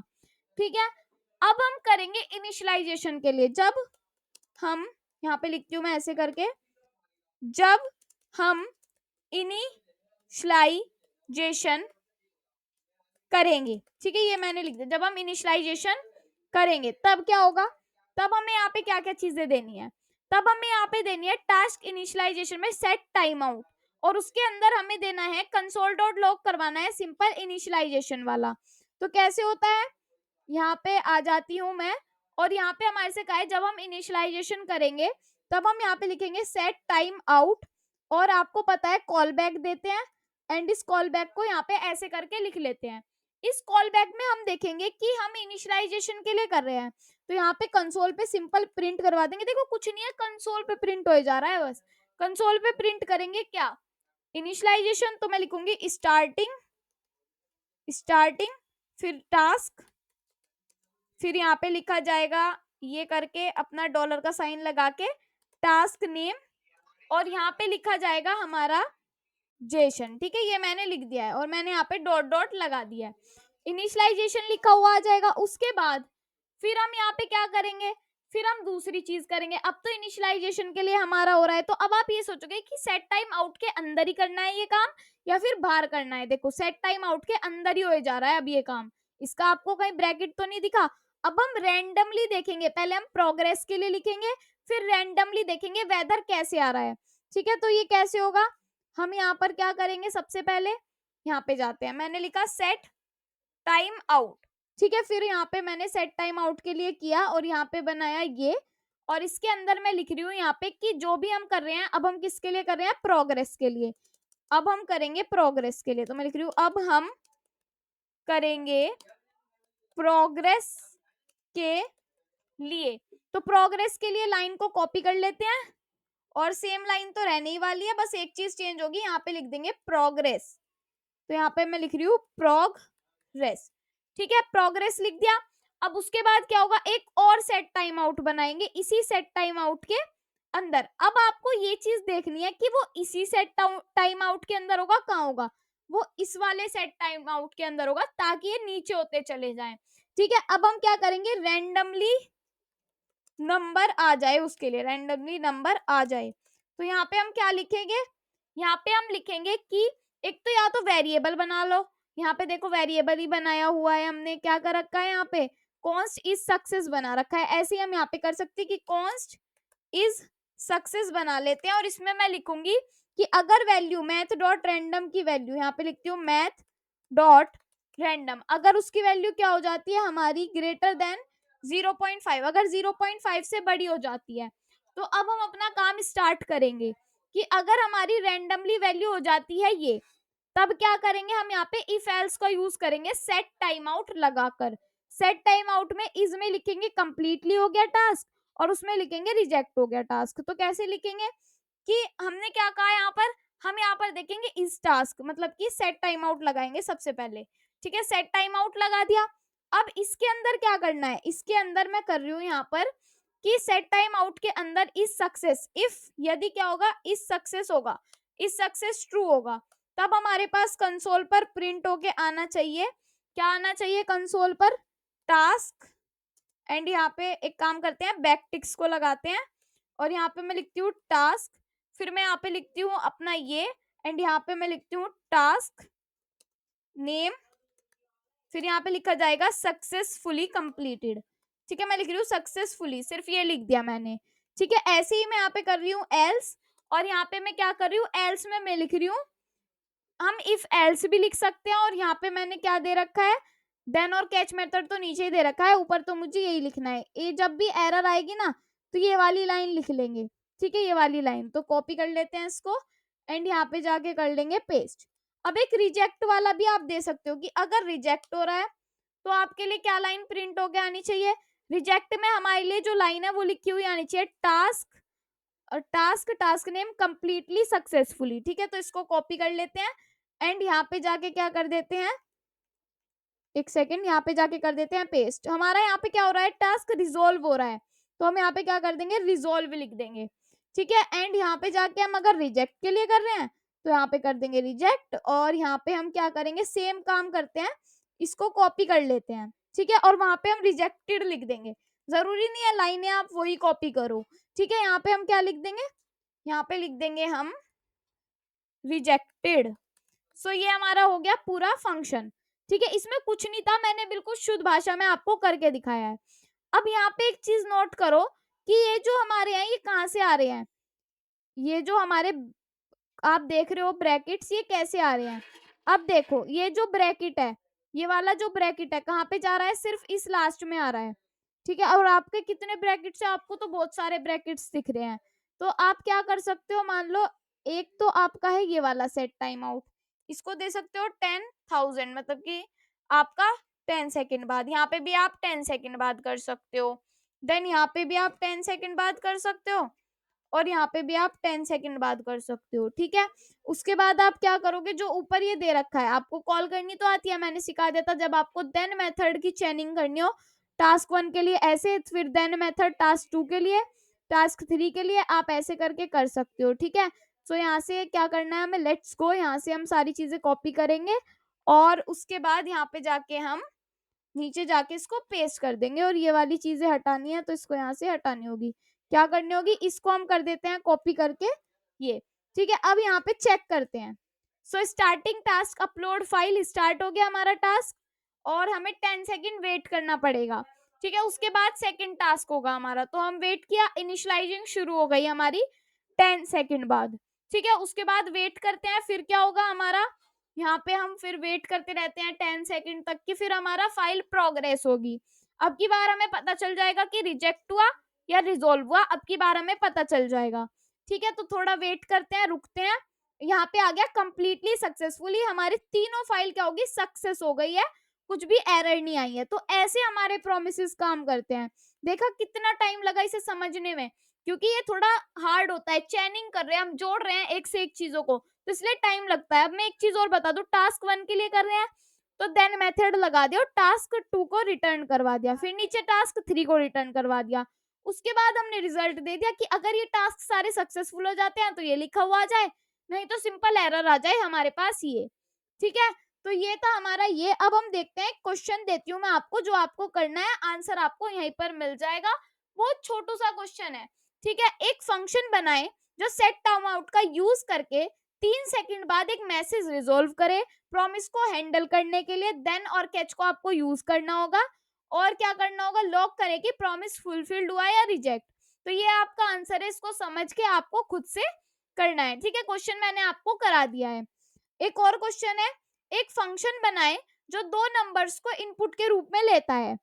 ठीक है, अब हम करेंगे इनिशियलाइजेशन के लिए, जब हम यहाँ पे लिखती हूँ मैं ऐसे करके, जब हम इनिशियलाइजेशन करेंगे, ठीक है, ये मैंने लिख दिया, जब हम इनिशियलाइजेशन करेंगे तब क्या होगा, तब हमें यहाँ पे क्या क्या चीजें देनी है, तब हमें यहाँ पे देनी है टास्क इनिशियलाइजेशन में सेट टाइम आउट, और उसके अंदर हमें देना है कंसोल डॉट लॉग करवाना है सिंपल इनिशियलाइजेशन वाला। तो कैसे होता है, यहाँ पे आ जाती हूँ मैं, और यहाँ पे हमारे से कहा है जब हम इनिशियलाइजेशन करेंगे तब हम यहाँ पे लिखेंगे सेट टाइम आउट, और आपको पता है कॉल बैक देते हैं, एंड इस कॉल बैक को यहाँ पे ऐसे करके लिख लेते हैं। इस कॉल बैक में हम देखेंगे कि हम इनिशियलाइजेशन के लिए कर रहे हैं, तो यहाँ पे कंसोल पे सिंपल प्रिंट करवा देंगे। देखो कुछ नहीं है, कंसोल पे प्रिंट हो जा रहा है, बस कंसोल पे प्रिंट करेंगे क्या, इनिशियलाइजेशन, तो मैं लिखूंगी स्टार्टिंग, स्टार्टिंग फिर टास्क, फिर यहाँ पे लिखा जाएगा ये करके अपना डॉलर का साइन लगा के टास्क नेम, और यहाँ पे लिखा जाएगा हमारा जेशन। ठीक है, ये मैंने लिख दिया है और मैंने यहाँ पे डॉट डॉट लगा दिया है, इनिशियलाइजेशन लिखा हुआ आ जाएगा। उसके बाद फिर हम यहाँ पे क्या करेंगे, फिर हम दूसरी चीज करेंगे। अब तो इनिशियलाइजेशन के लिए हमारा हो रहा है, तो अब आप ये सोचोगे कि सेट टाइम आउट के अंदर ही करना है ये काम या फिर बाहर करना है। देखो सेट टाइम आउट के अंदर ही हो जा रहा है अब ये काम, इसका आपको कहीं ब्रैकेट तो नहीं दिखा। अब हम रैंडमली देखेंगे, पहले हम प्रोग्रेस के लिए लिखेंगे, फिर रैंडमली देखेंगे वेदर कैसे आ रहा है। ठीक है, तो ये कैसे होगा, हम यहाँ पर क्या करेंगे, सबसे पहले यहाँ पे जाते हैं, मैंने लिखा सेट टाइम आउट। ठीक है, फिर यहाँ पे मैंने सेट टाइम आउट के लिए किया और यहाँ पे बनाया ये, और इसके अंदर मैं लिख रही हूँ यहाँ पे कि जो भी हम कर रहे हैं अब हम किसके लिए कर रहे हैं, प्रोग्रेस के लिए। अब हम करेंगे प्रोग्रेस के लिए, तो मैं लिख रही हूँ अब हम करेंगे प्रोग्रेस के लिए। तो प्रोग्रेस के लिए लाइन को कॉपी कर लेते हैं, और सेम लाइन तो रहने ही वाली है, बस एक चीज चेंज होगी, यहाँ पे लिख देंगे प्रोग्रेस। तो यहाँ पे मैं लिख रही हूँ प्रोग्रेस। ठीक है, प्रोग्रेस लिख दिया। अब उसके बाद क्या होगा, एक और सेट टाइम आउट बनाएंगे इसी सेट टाइम आउट के अंदर। अब आपको ये चीज देखनी है कि वो इसी सेट टाइम आउट के अंदर होगा, कहाँ होगा, वो इस वाले सेट टाइम आउट के अंदर होगा, ताकि ये नीचे होते चले जाएं। ठीक है, अब हम क्या करेंगे, रैंडमली नंबर आ जाए, उसके लिए रैंडमली नंबर आ जाए। तो यहाँ पे हम क्या लिखेंगे, यहाँ पे हम लिखेंगे कि एक तो या तो वेरिएबल बना लो, यहाँ पे देखो वेरिएबल ही बनाया हुआ है हमने, क्या कर रखा है यहाँ पे, कॉन्स्ट इज सक्सेस बना रखा है। ऐसे ही हम यहाँ पे कर सकते हैं कि कॉन्स्ट इज सक्सेस बना लेते हैं, और इसमें मैं लिखूंगी कि अगर वैल्यू मैथ डॉट रैंडम की वैल्यू, यहाँ पे लिखती हूँ मैथ डॉट रैंडम, अगर उसकी वैल्यू क्या हो जाती है हमारी ग्रेटर देन 0.5, अगर 0.5 से बड़ी हो जाती है, तो अब हम अपना काम स्टार्ट करेंगे कि अगर हमारी रैंडमली वैल्यू हो जाती है ये, तब क्या करेंगे, हम यहाँ पे इफ एल्स का यूज करेंगे सेट टाइम आउट लगाकर। सेट टाइम आउट में इज में लिखेंगे कंप्लीटली हो गया टास्क, और उसमें लिखेंगे रिजेक्ट हो गया टास्क। तो कैसे लिखेंगे कि हमने क्या कहा यहाँ पर, हम यहाँ पर देखेंगे इस टास्क, मतलब कि सेट टाइम आउट लगाएंगे सबसे पहले। ठीक है, सेट टाइम आउट लगा दिया। अब इसके अंदर क्या करना है, इसके अंदर मैं कर रही हूँ यहाँ पर कि सेट टाइम आउट के अंदर इस सक्सेस, इफ यदि क्या होगा, इस सक्सेस होगा, इस सक्सेस ट्रू होगा, तब हमारे पास कंसोल पर प्रिंट होके आना चाहिए क्या आना चाहिए कंसोल पर, टास्क, एंड यहाँ पे एक काम करते हैं, बैक टिक्स को लगाते हैं और यहाँ पे मैं लिखती हूँ टास्क, फिर मैं यहाँ पे लिखती हूँ अपना ये, एंड यहाँ पे मैं लिखती हूँ टास्क नेम, फिर यहाँ पे लिखा जाएगा सक्सेसफुली कंप्लीटेड। ठीक है, मैं लिख रही हूँ सक्सेसफुली, सिर्फ ये लिख दिया मैंने। ठीक है, ऐसे ही मैं यहाँ पे कर रही हूँ एल्स, और यहाँ पे मैं क्या कर रही हूँ, एल्स में मैं लिख रही हूँ, हम इफ एल्स भी लिख सकते हैं, और यहाँ पे मैंने क्या दे रखा है, देन और कैच मेथड तो नीचे ही दे रखा है, ऊपर तो मुझे यही लिखना है। ये जब भी एरर आएगी ना तो ये वाली लाइन लिख लेंगे। ठीक है, ये वाली लाइन तो कॉपी कर लेते हैं इसको, एंड यहाँ पे जाके कर लेंगे पेस्ट। अब एक रिजेक्ट वाला भी आप दे सकते हो कि अगर रिजेक्ट हो रहा है तो आपके लिए क्या लाइन प्रिंट होके आनी चाहिए, रिजेक्ट में हमारे लिए जो लाइन है वो लिखी हुई आनी चाहिए, task, task name completely successfully. ठीक है, तो इसको कॉपी कर लेते हैं, एंड यहाँ पे जाके क्या कर देते हैं, एक सेकेंड, यहाँ पे जाके कर देते हैं पेस्ट। हमारा यहाँ पे क्या हो रहा है, टास्क रिजोल्व हो रहा है, तो हम यहाँ पे क्या कर देंगे, रिजोल्व लिख देंगे। ठीक है, एंड यहाँ पे जाके हम अगर रिजेक्ट के लिए कर रहे हैं तो यहाँ पे कर देंगे रिजेक्ट, और यहाँ पे हम क्या करेंगे, सेम काम करते हैं, इसको कॉपी कर लेते हैं। ठीक है, और वहां पे हम रिजेक्टेड लिख देंगे, जरूरी नहीं है लाइनें आप वही कॉपी करो। ठीक है, यहाँ पे हम क्या लिख देंगे, यहाँ पे लिख देंगे हम रिजेक्टेड। सो ये हमारा हो गया पूरा फंक्शन। ठीक है, इसमें कुछ नहीं था, मैंने बिल्कुल शुद्ध भाषा में आपको करके दिखाया है। अब यहाँ पे एक चीज नोट करो कि ये जो हमारे हैं ये कहाँ से आ रहे हैं, ये जो हमारे आप देख रहे हो ब्रैकेट्स, ये कैसे आ रहे हैं। अब देखो ये जो ब्रैकेट है, ये वाला जो ब्रैकेट है कहाँ पे जा रहा है, सिर्फ इस लास्ट में आ रहा है। ठीक है, और आपके कितने ब्रैकेट्स है, आपको तो बहुत सारे ब्रैकेट्स दिख रहे हैं। तो आप क्या कर सकते हो, मान लो एक तो आपका है ये वाला सेट टाइम आउट, इसको दे सकते हो 10,000, मतलब कि आपका 10 सेकेंड बाद, यहाँ पे भी आप 10 सेकेंड बाद कर सकते हो, देन यहाँ पे भी आप 10 सेकेंड बाद कर सकते हो, और यहाँ पे भी आप 10 सेकेंड बाद कर सकते हो। ठीक है, उसके बाद आप क्या करोगे, जो ऊपर ये दे रखा है, आपको कॉल करनी तो आती है, मैंने सिखा दिया था जब आपको देन मेथड की चेनिंग करनी हो, टास्क 1 के लिए ऐसे, फिर देन मेथड टास्क 2 के लिए, टास्क 3 के लिए, आप ऐसे करके कर सकते हो। ठीक है, तो यहाँ से क्या करना है हमें, लेट्स गो, यहाँ से हम सारी चीजें कॉपी करेंगे, और उसके बाद यहाँ पे जाके हम नीचे जाके इसको पेस्ट कर देंगे, और ये वाली चीजें हटानी है तो इसको यहाँ से हटानी होगी, क्या करनी होगी, इसको हम कर देते हैं कॉपी करके ये। ठीक है, अब यहाँ पे चेक करते हैं। So starting task upload file, start हो गया हमारा टास्क, और हमें 10 सेकेंड वेट करना पड़ेगा। ठीक है, उसके बाद सेकेंड टास्क होगा हमारा, तो हम वेट किया, इनिशियलाइजिंग शुरू हो गई हमारी 10 सेकेंड बाद। ठीक है, उसके बाद वेट करते हैं, फिर क्या होगा हमारा, यहाँ पे हम फिर वेट करते रहते हैं 10 सेकेंड तक की, फिर हमारा फाइल प्रोग्रेस होगी। अब की बार हमें पता चल जाएगा कि रिजेक्ट हुआ या रिजोल्व हुआ, अब की बार हमें पता चल जाएगा। ठीक है, तो थोड़ा वेट करते हैं, रुकते हैं, यहाँ पे आ गया कंप्लीटली सक्सेसफुली, हमारी तीनों फाइल क्या होगी, सक्सेस हो गई है, कुछ भी एरर नहीं आई है। तो ऐसे हमारे प्रोमिसेस काम करते हैं। देखा कितना टाइम लगा इसे समझने में, क्योंकि ये थोड़ा हार्ड होता है, चैनिंग कर रहे हैं हम, जोड़ रहे हैं एक से एक चीजों को, तो इसलिए टाइम लगता है। अब मैं एक चीज और बता दूं, टास्क 1 के लिए कर रहे हैं तो देन मेथड लगा दिया, टास्क 2 को रिटर्न करवा दिया, फिर नीचे टास्क 3 को रिटर्न करवा दिया। उसके बाद हमने रिजल्ट दे दिया कि अगर ये टास्क सारे सक्सेसफुल हो जाते हैं तो ये लिखा हुआ आ जाए, नहीं तो सिंपल एरर आ जाए हमारे पास ये। ठीक है, तो ये था हमारा ये। अब हम देखते हैं, क्वेश्चन देती हूँ मैं आपको, जो आपको करना है, आंसर आपको यहीं पर मिल जाएगा, बहुत छोटू सा क्वेश्चन है। ठीक है, एक फंक्शन बनाए जो सेट टाइम आउट का यूज करके 3 सेकेंड बाद एक मैसेज रिजोल्व करे, प्रॉमिस को हैंडल करने के लिए देन और कैच को आपको यूज करना होगा, और क्या करना होगा, लॉक करे कि प्रॉमिस फुलफिल्ड हुआ या रिजेक्ट। तो ये आपका आंसर है, इसको समझ के आपको खुद से करना है। ठीक है, क्वेश्चन मैंने आपको करा दिया है। एक और क्वेश्चन है, एक फंक्शन बनाए जो दो नंबर्स को इनपुट के रूप में लेता है।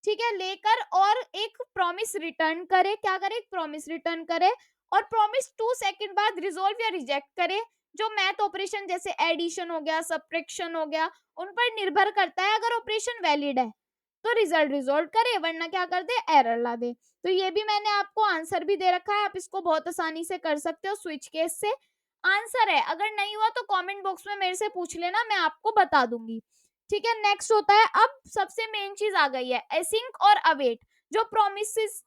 ठीक है, लेकर और एक प्रॉमिस रिटर्न करे, क्या करे, एक प्रॉमिस रिटर्न करे, और प्रॉमिस 2 सेकेंड बाद रिजोल्व या रिजेक्ट करे। जो मैथ ऑपरेशन जैसे एडिशन हो गया, सब्ट्रैक्शन हो गया, उन पर निर्भर करता है। अगर ऑपरेशन वैलिड है तो रिजल्ट रिजोल्व करे, वरना क्या कर दे, एरर ला दे। तो ये भी मैंने आपको आंसर भी दे रखा है, आप इसको बहुत आसानी से कर सकते हो स्विच केस से। आंसर है, अगर नहीं हुआ तो कमेंट बॉक्स में मेरे से पूछ लेना, मैं आपको बता दूंगी। ठीक है, नेक्स्ट होता है, अब सबसे मेन चीज आ गई है, एसिंक और अवेट, जो प्रोमिसेस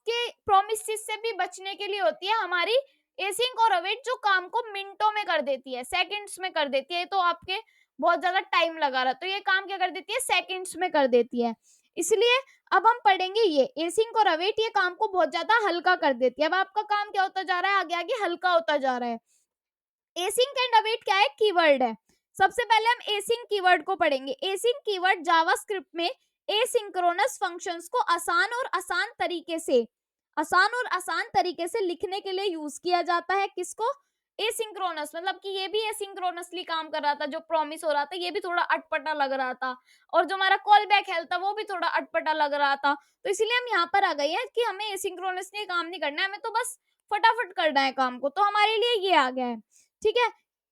से भी बचने के लिए होती है हमारी। एसिंक और अवेट जो काम को मिनटों में कर देती है, सेकंड्स में कर देती है, तो आपके बहुत ज्यादा टाइम लगा रहा, तो ये काम क्या कर देती है, सेकंड्स में कर देती है। इसलिए अब हम पढ़ेंगे ये एसिंक और अवेट, ये काम को बहुत ज्यादा हल्का कर देती है। अब आपका काम क्या होता जा रहा है, आगे आगे हल्का होता जा रहा है। एसिंक एंड अवेट क्या है, कीवर्ड है। सबसे पहले हम एसिंक कीवर्ड को पढ़ेंगे। एसिंक कीवर्ड जावास्क्रिप्ट में एसिंक्रोनस फंक्शंस को आसान और आसान तरीके से लिखने के लिए यूज किया जाता है। किसको, एसिंक्रोनस, मतलब कि ये भी एसिंक्रोनसली काम कर रहा था, जो प्रॉमिस हो रहा था ये भी थोड़ा अटपटा लग रहा था, और जो हमारा कॉल बैक हेल्थ था वो भी थोड़ा अटपटा लग रहा था। तो इसलिए हम यहाँ पर आ गए हैं कि हमें एसिंक्रोनसली काम नहीं करना है, हमें तो बस फटाफट करना है काम को, तो हमारे लिए ये आ गया है। ठीक है,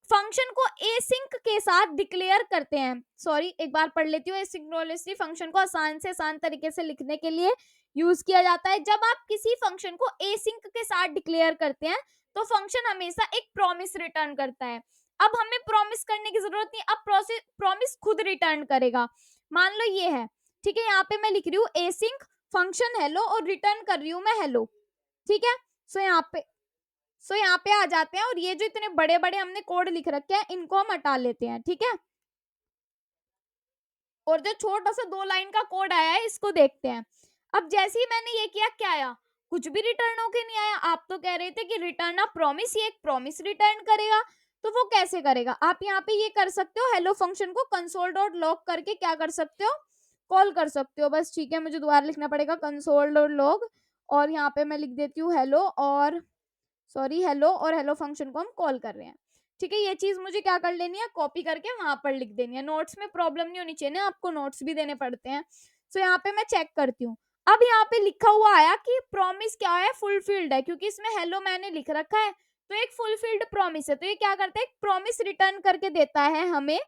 फंक्शन को एसिंक के साथ डिक्लेयर करते हैं। सॉरी, एक बार पढ़ लेती हूँ। एसिंक्रोनसली फंक्शन को आसान से आसान तरीके से लिखने के लिए यूज किया जाता है। जब आप किसी फंक्शन को एसिंक के साथ डिक्लेयर करते हैं तो फंक्शन हमेशा एक प्रॉमिस रिटर्न करता है। अब हमें प्रॉमिस करने की जरूरत नहीं, अब प्रॉमिस खुद रिटर्न करेगा। मान लो ये है, ठीक है, यहाँ पे मैं लिख रही हूँ एसिंक फंक्शन हेलो और रिटर्न कर रही हूँ मैं हेलो। ठीक है, सो यहाँ पे आ जाते हैं, और ये जो इतने बड़े बड़े हमने कोड लिख रखे हैं इनको हम हटा लेते हैं। ठीक है, और जो छोटा सा 2 लाइन का कोड आया है इसको देखते हैं। अब जैसे ही मैंने ये किया, क्या आया, कुछ भी रिटर्न होके नहीं आया। आप तो कह रहे थे कि रिटर्न अ प्रॉमिस, ये एक प्रॉमिस रिटर्न करेगा, तो वो कैसे करेगा। आप यहाँ पे ये कर सकते हो, हेलो फंक्शन को कंसोल डॉट लॉग करके क्या कर सकते हो, कॉल कर सकते हो बस। ठीक है, मुझे दोबारा लिखना पड़ेगा कंसोल डॉट लॉग, और यहाँ पे मैं लिख देती हूँ हेलो, और सॉरी हेलो, और हेलो फंक्शन को हम कॉल कर रहे हैं। ठीक है, ये चीज मुझे क्या कर लेनी है, कॉपी करके वहां पर लिख देनी है। नोट्स में प्रॉब्लम नहीं होनी चाहिए ना, आपको नोट्स भी देने पड़ते हैं। सो यहाँ पे मैं चेक करती हूँ। अब यहाँ पे लिखा हुआ आया कि प्रॉमिस क्या है, फुलफिल्ड है, क्योंकि इसमें हेलो मैंने लिख रखा है, तो एक फुलफिल्ड प्रॉमिस है। तो ये क्या करता है, एक प्रॉमिस रिटर्न करके देता है हमें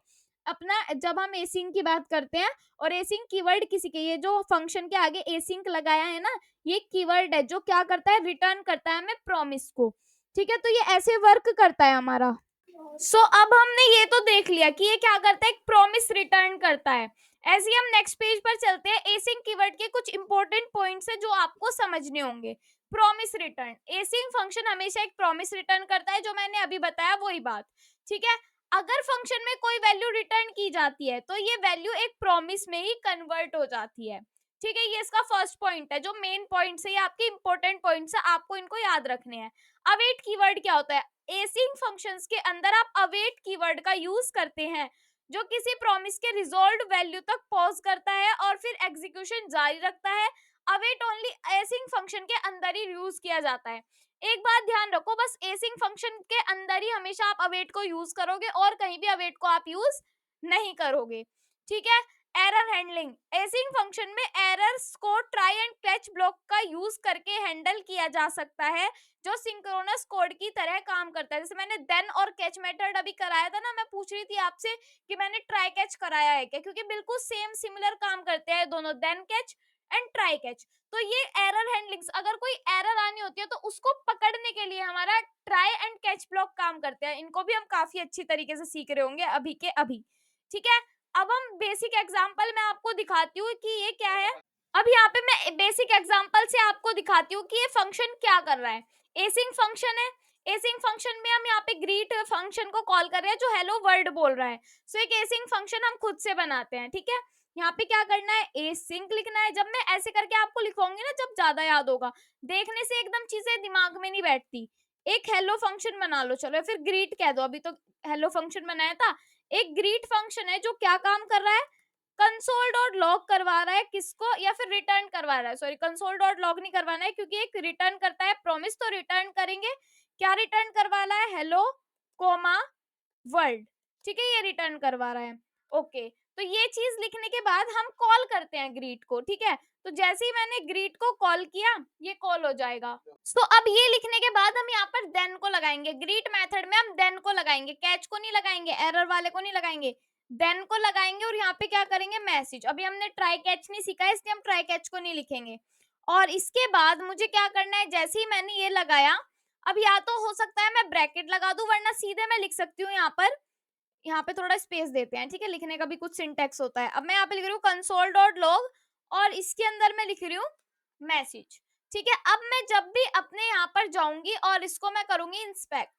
अपना, जब हम एसिंक की बात करते हैं। और एसिंक कीवर्ड किसी के, ये जो फंक्शन के आगे एसिंक लगाया है ना, ये कीवर्ड है जो क्या करता है, रिटर्न करता है हमें प्रॉमिस को। ठीक है, तो ये ऐसे वर्क करता है हमारा। अब हमने ये तो देख लिया कि ये क्या करता है, एक प्रॉमिस रिटर्न करता है। ऐसे ही हम नेक्स्ट पेज पर चलते हैं। एसिंक कीवर्ड के कुछ इंपॉर्टेंट पॉइंट्स है जो आपको समझने होंगे। प्रॉमिस रिटर्न, एसिंक फंक्शन हमेशा एक प्रॉमिस रिटर्न करता है, जो मैंने अभी बताया वही बात। ठीक है, अगर फंक्शन में कोई वैल्यू रिटर्न की जाती है तो ये वैल्यू एक प्रॉमिस में ही कन्वर्ट हो जाती है। ठीक है, ये इसका फर्स्ट पॉइंट है, जो मेन पॉइंट्स है, ये आपके इंपॉर्टेंट पॉइंट्स है, आपको इनको याद रखने हैं। अवेट कीवर्ड क्या होता है, एसिंक फंक्शंस के अंदर आप अवेट कीवर्ड का यूज करते हैं, जो किसी प्रॉमिस के रिजॉल्व वैल्यू तक पॉज करता है और फिर एग्जीक्यूशन जारी रखता है। अवेट ओनली एसिंक फंक्शन के अंदर ही यूज किया जाता है। एक बात ध्यान रखो, बस एसिंक फंक्शन के अंदर ही हमेशा आप अवेट को यूज करोगे, और कहीं भी अवेट को आप यूज नहीं करोगे। ठीक है, एरर हैंडलिंग, एसिंक फंक्शन में एरर्स को ट्राई एंड कैच ब्लॉक का यूज करके हैंडल किया जा सकता है, जो सिंक्रोनस कोड की तरह काम करता है। जैसे मैंने देन और कैच मेथड अभी कराया था ना, मैं पूछ रही थी आपसे कि मैंने ट्राई कैच कराया है क्या, क्योंकि बिल्कुल सेम सिमिलर काम करते हैं दोनों, then catch and try catch. तो ये एरर हैंडलिंग्स, अगर कोई एरर आनी होती है तो उसको पकड़ने के लिए हमारा ट्राई एंड कैच ब्लॉक काम करते हैं। इनको भी हम काफी अच्छी तरीके से सीख रहे होंगे अभी के अभी। ठीक है, अब हम बेसिक एग्जांपल में आपको दिखाती हूँ कि ये क्या है। अब यहाँ पे मैं बेसिक एग्जांपल से आपको दिखाती हूँ कि ये फंक्शन क्या कर रहा है। एसिंक फंक्शन है, एसिंक फंक्शन में हम यहाँ पे ग्रीट फंक्शन को कॉल कर रहे हैं, जो हेलो वर्ल्ड बोल रहा है। सो एक एसिंक फंक्शन हम खुद से बनाते हैं। ठीक है, यहाँ पे क्या करना है, एसिंक लिखना है। जब मैं ऐसे करके आपको लिखवाऊंगी ना, जब ज्यादा याद होगा, देखने से एकदम चीजें दिमाग में नहीं बैठती। एक हेलो फंक्शन बना लो, चलो, फिर ग्रीट कह दो, अभी तो हेलो फंक्शन बनाया था। एक ग्रीट फंक्शन है जो क्या काम कर रहा है, कंसोल डॉट लॉग करवा रहा है किसको, या फिर रिटर्न करवा रहा है। सॉरी, कंसोल डॉट लॉग नहीं करवाना है, क्योंकि एक रिटर्न करता है प्रॉमिस, तो रिटर्न करेंगे। क्या रिटर्न करवा रहा है, हेलो कोमा वर्ल्ड। ठीक है, ये रिटर्न करवा रहा है। ओके, तो ये चीज लिखने के बाद हम कॉल करते हैं ग्रीट को। ठीक है, तो जैसे ही मैंने ग्रीट को कॉल किया, ये कॉल हो जाएगा। तो अब ये लिखने के बाद हम यहाँ पर देन को लगाएंगे। ग्रीट मेथड में हम देन को लगाएंगे, कैच को नहीं लगाएंगे, एरर वाले को नहीं लगाएंगे, देन को लगाएंगे। और यहाँ पे क्या करेंगे, मैसेज। अभी हमने ट्राई कैच नहीं सीखा है, इसलिए हम ट्राई कैच को नहीं लिखेंगे। और इसके बाद मुझे क्या करना है, जैसे ही मैंने ये लगाया, अब या तो हो सकता है मैं ब्रैकेट लगा दूं, वरना सीधे मैं लिख सकती हूँ यहाँ पर। यहाँ पे थोड़ा स्पेस देते हैं, ठीक है, लिखने का भी कुछ सिंटेक्स होता है। अब मैं यहाँ पे लिख रही हूँ कंसोल डॉट लॉग, और इसके अंदर मैं लिख रही हूँ मैसेज। ठीक है, अब मैं जब भी अपने यहाँ पर जाऊंगी और इसको मैं करूंगी इंस्पेक्ट,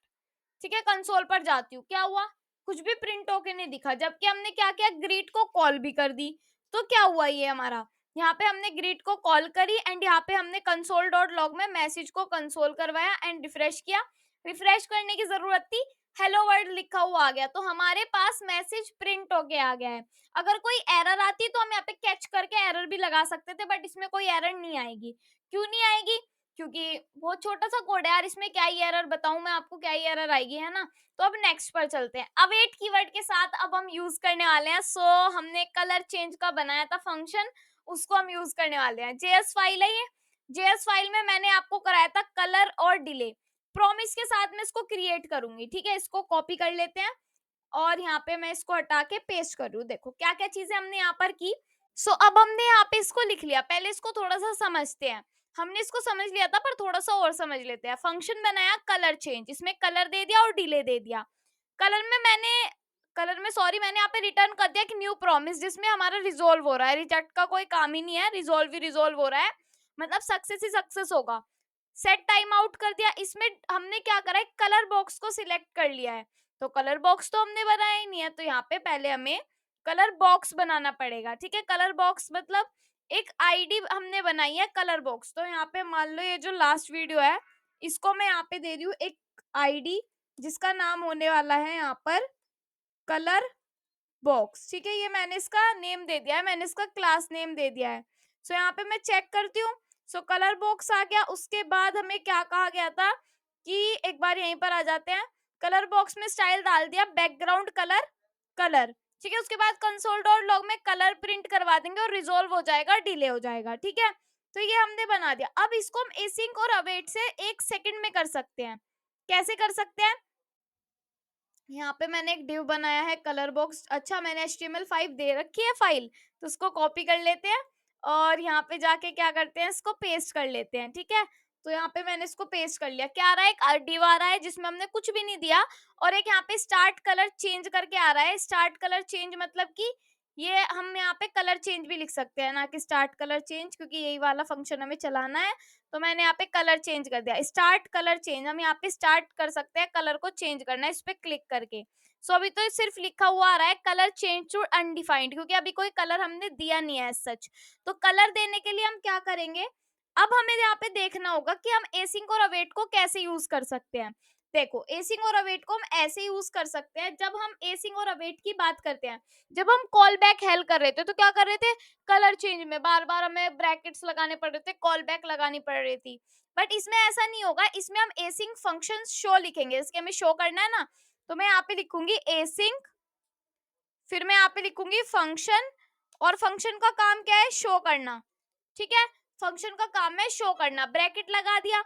ठीक है, कंसोल पर जाती हूँ, क्या हुआ, कुछ भी प्रिंट होके नहीं दिखा, जबकि हमने क्या किया, ग्रीट को कॉल भी कर दी। तो क्या हुआ ये हमारा, यहाँ पे हमने ग्रीट को कॉल करी एंड यहाँ पे हमने कंसोल डॉट लॉग में मैसेज को कंसोल करवाया एंड रिफ्रेश किया। रिफ्रेश करने की जरूरत थी, हेलो वर्ल्ड लिखा हुआ आ गया, तो हमारे पास मैसेज प्रिंट होके आ गया है। अगर कोई एरर आती तो हम यहाँ पे कैच करके एरर भी लगा सकते थे, बट इसमें कोई एरर नहीं आएगी। क्यों नहीं आएगी, क्योंकि बहुत छोटा सा कोड है यार, इसमें क्या ही एरर बताऊं मैं आपको, क्या ही एरर आएगी, है ना। तो अब नेक्स्ट पर चलते हैं। अवेट कीवर्ड के साथ अब हम यूज करने वाले हैं, सो हमने कलर चेंज का बनाया था फंक्शन, उसको हम यूज करने वाले हैं। जेएस फाइल है ये, जेएस फाइल में मैंने आपको कराया था कलर और डिले। प्रॉमिस के साथ मैं इसको क्रिएट करूंगी, ठीक है। इसको कॉपी कर लेते हैं और यहाँ पे मैं इसको हटा के पेस्ट कर दूं। देखो क्या क्या चीजें हमने यहाँ पर की। सो अब हमने यहाँ पे इसको लिख लिया, पहले इसको थोड़ा सा समझते हैं। हमने इसको समझ लिया था पर थोड़ा सा और समझ लेते हैं। फंक्शन बनाया कलर चेंज, इसमें कलर दे दिया और डिले दे दिया। कलर में सॉरी मैंने यहाँ पे रिटर्न कर दिया कि न्यू प्रॉमिस, जिसमें हमारा रिजोल्व हो रहा है, रिजेक्ट का कोई काम ही नहीं है, रिजोल्व ही रिजोल्व हो रहा है, मतलब सक्सेस ही सक्सेस होगा। सेट टाइम आउट कर दिया, इसमें हमने क्या करा है, कलर बॉक्स को सिलेक्ट कर लिया है। तो कलर बॉक्स तो हमने बनाया ही नहीं है, तो यहाँ पे पहले हमें कलर बॉक्स बनाना पड़ेगा, ठीक है। कलर बॉक्स मतलब एक आईडी हमने बनाई है कलर बॉक्स। तो यहाँ पे मान लो ये जो लास्ट वीडियो है, इसको मैं यहाँ पे दे रही हूँ एक आईडी, जिसका नाम होने वाला है यहाँ पर कलर बॉक्स, ठीक है। ये मैंने इसका नेम दे दिया है, मैंने इसका क्लास नेम दे दिया है। सो यहाँ पे मैं चेक करती हूँ। सो कलर बॉक्स आ गया। उसके बाद हमें क्या कहा गया था कि एक बार यहीं पर आ जाते हैं। कलर बॉक्स में स्टाइल डाल दिया बैकग्राउंड कलर कलर, ठीक है। उसके बाद कंसोल डॉट लॉग में कलर प्रिंट करवा देंगे और रिजोल्व हो जाएगा, डिले हो जाएगा, ठीक है। तो ये हमने बना दिया। अब इसको हम एसिंक और अवेट से 1 सेकंड में कर सकते हैं। कैसे कर सकते हैं, यहाँ पे मैंने एक डिव बनाया है कलर बॉक्स। अच्छा, मैंने HTML5 दे रखी है फाइल, तो उसको कॉपी कर लेते हैं और यहाँ पे जाके क्या करते हैं, इसको पेस्ट कर लेते हैं, ठीक है। तो यहाँ पे मैंने इसको पेस्ट कर लिया। क्या आ रहा है, एक डिव आ रहा है जिसमें हमने कुछ भी नहीं दिया, और एक यहाँ पे स्टार्ट कलर चेंज करके आ रहा है। स्टार्ट कलर चेंज मतलब कि ये हम यहाँ पे कलर चेंज भी लिख सकते हैं ना, कि स्टार्ट कलर चेंज, क्योंकि यही वाला फंक्शन हमें चलाना है। तो मैंने यहाँ पे कलर चेंज कर दिया, स्टार्ट कलर चेंज। हम यहाँ पे स्टार्ट कर सकते हैं कलर को चेंज करना है, इस पे क्लिक करके। सो अभी तो सिर्फ लिखा हुआ आ रहा है कलर चेंज टू अनडिफाइंड, क्योंकि अभी कोई कलर हमने दिया नहीं है सच। तो कलर देने के लिए हम क्या करेंगे, अब हमें यहाँ पे देखना होगा कि हम एसिंक और अवेट को कैसे यूज कर सकते हैं। देखो, एसिंक और अवेट को हम ऐसे यूज कर सकते हैं। जब हम एसिंक और अवेट की बात करते हैं, जब हम कॉल बैक हेल्प कर रहे थे, तो क्या कर रहे थे, कलर चेंज में बार बार हमें ब्रैकेट्स लगाने पड़ रहे थे, कॉल बैक लगानी पड़ रही थी। बट इसमें ऐसा नहीं होगा, इसमें हम एसिंक फंक्शन शो लिखेंगे, इसके हमें शो करना है ना। तो मैं यहाँ पे लिखूंगी एसिंक, फिर मैं यहाँ पे लिखूंगी फंक्शन, और फंक्शन का काम क्या है, शो करना, ठीक है। फंक्शन का काम है शो करना, ब्रैकेट लगा दिया।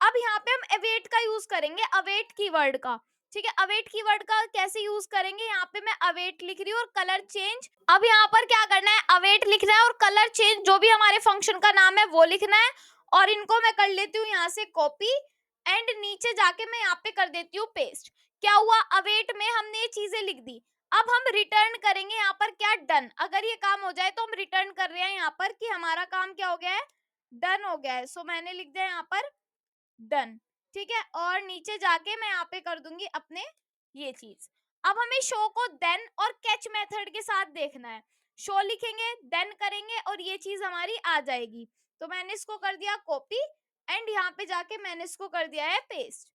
अब यहाँ पे हम अवेट का यूज करेंगे, अवेट कीवर्ड का, ठीक है। अवेट कीवर्ड का कैसे यूज करेंगे, यहाँ पे मैं अवेट लिख रही हूँ और कलर चेंज। अब यहाँ पर क्या करना है, अवेट लिखना है और कलर चेंज, जो भी हमारे फंक्शन का नाम है वो लिखना है। और इनको मैं कर लेती हूँ यहाँ से कॉपी, एंड नीचे जाके मैं यहाँ पे कर देती हूँ पेस्ट। क्या हुआ, अवेट में हमने ये चीजें लिख दी। अब हम रिटर्न करेंगे यहाँ पर क्या, डन। अगर ये काम हो जाए तो हम रिटर्न कर रहे हैं यहाँ पर कि हमारा काम क्या हो गया है, डन हो गया है। सो मैंने लिख दिया यहाँ पर डन, ठीक है। और नीचे जाके मैं यहाँ पे कर दूंगी अपने ये चीज। अब हमें शो को देन और कैच मेथड के साथ देखना है। शो लिखेंगे, देन करेंगे और ये चीज हमारी आ जाएगी। तो मैंने इसको कर दिया कॉपी, एंड यहाँ पे जाके मैंने इसको कर दिया है पेस्ट,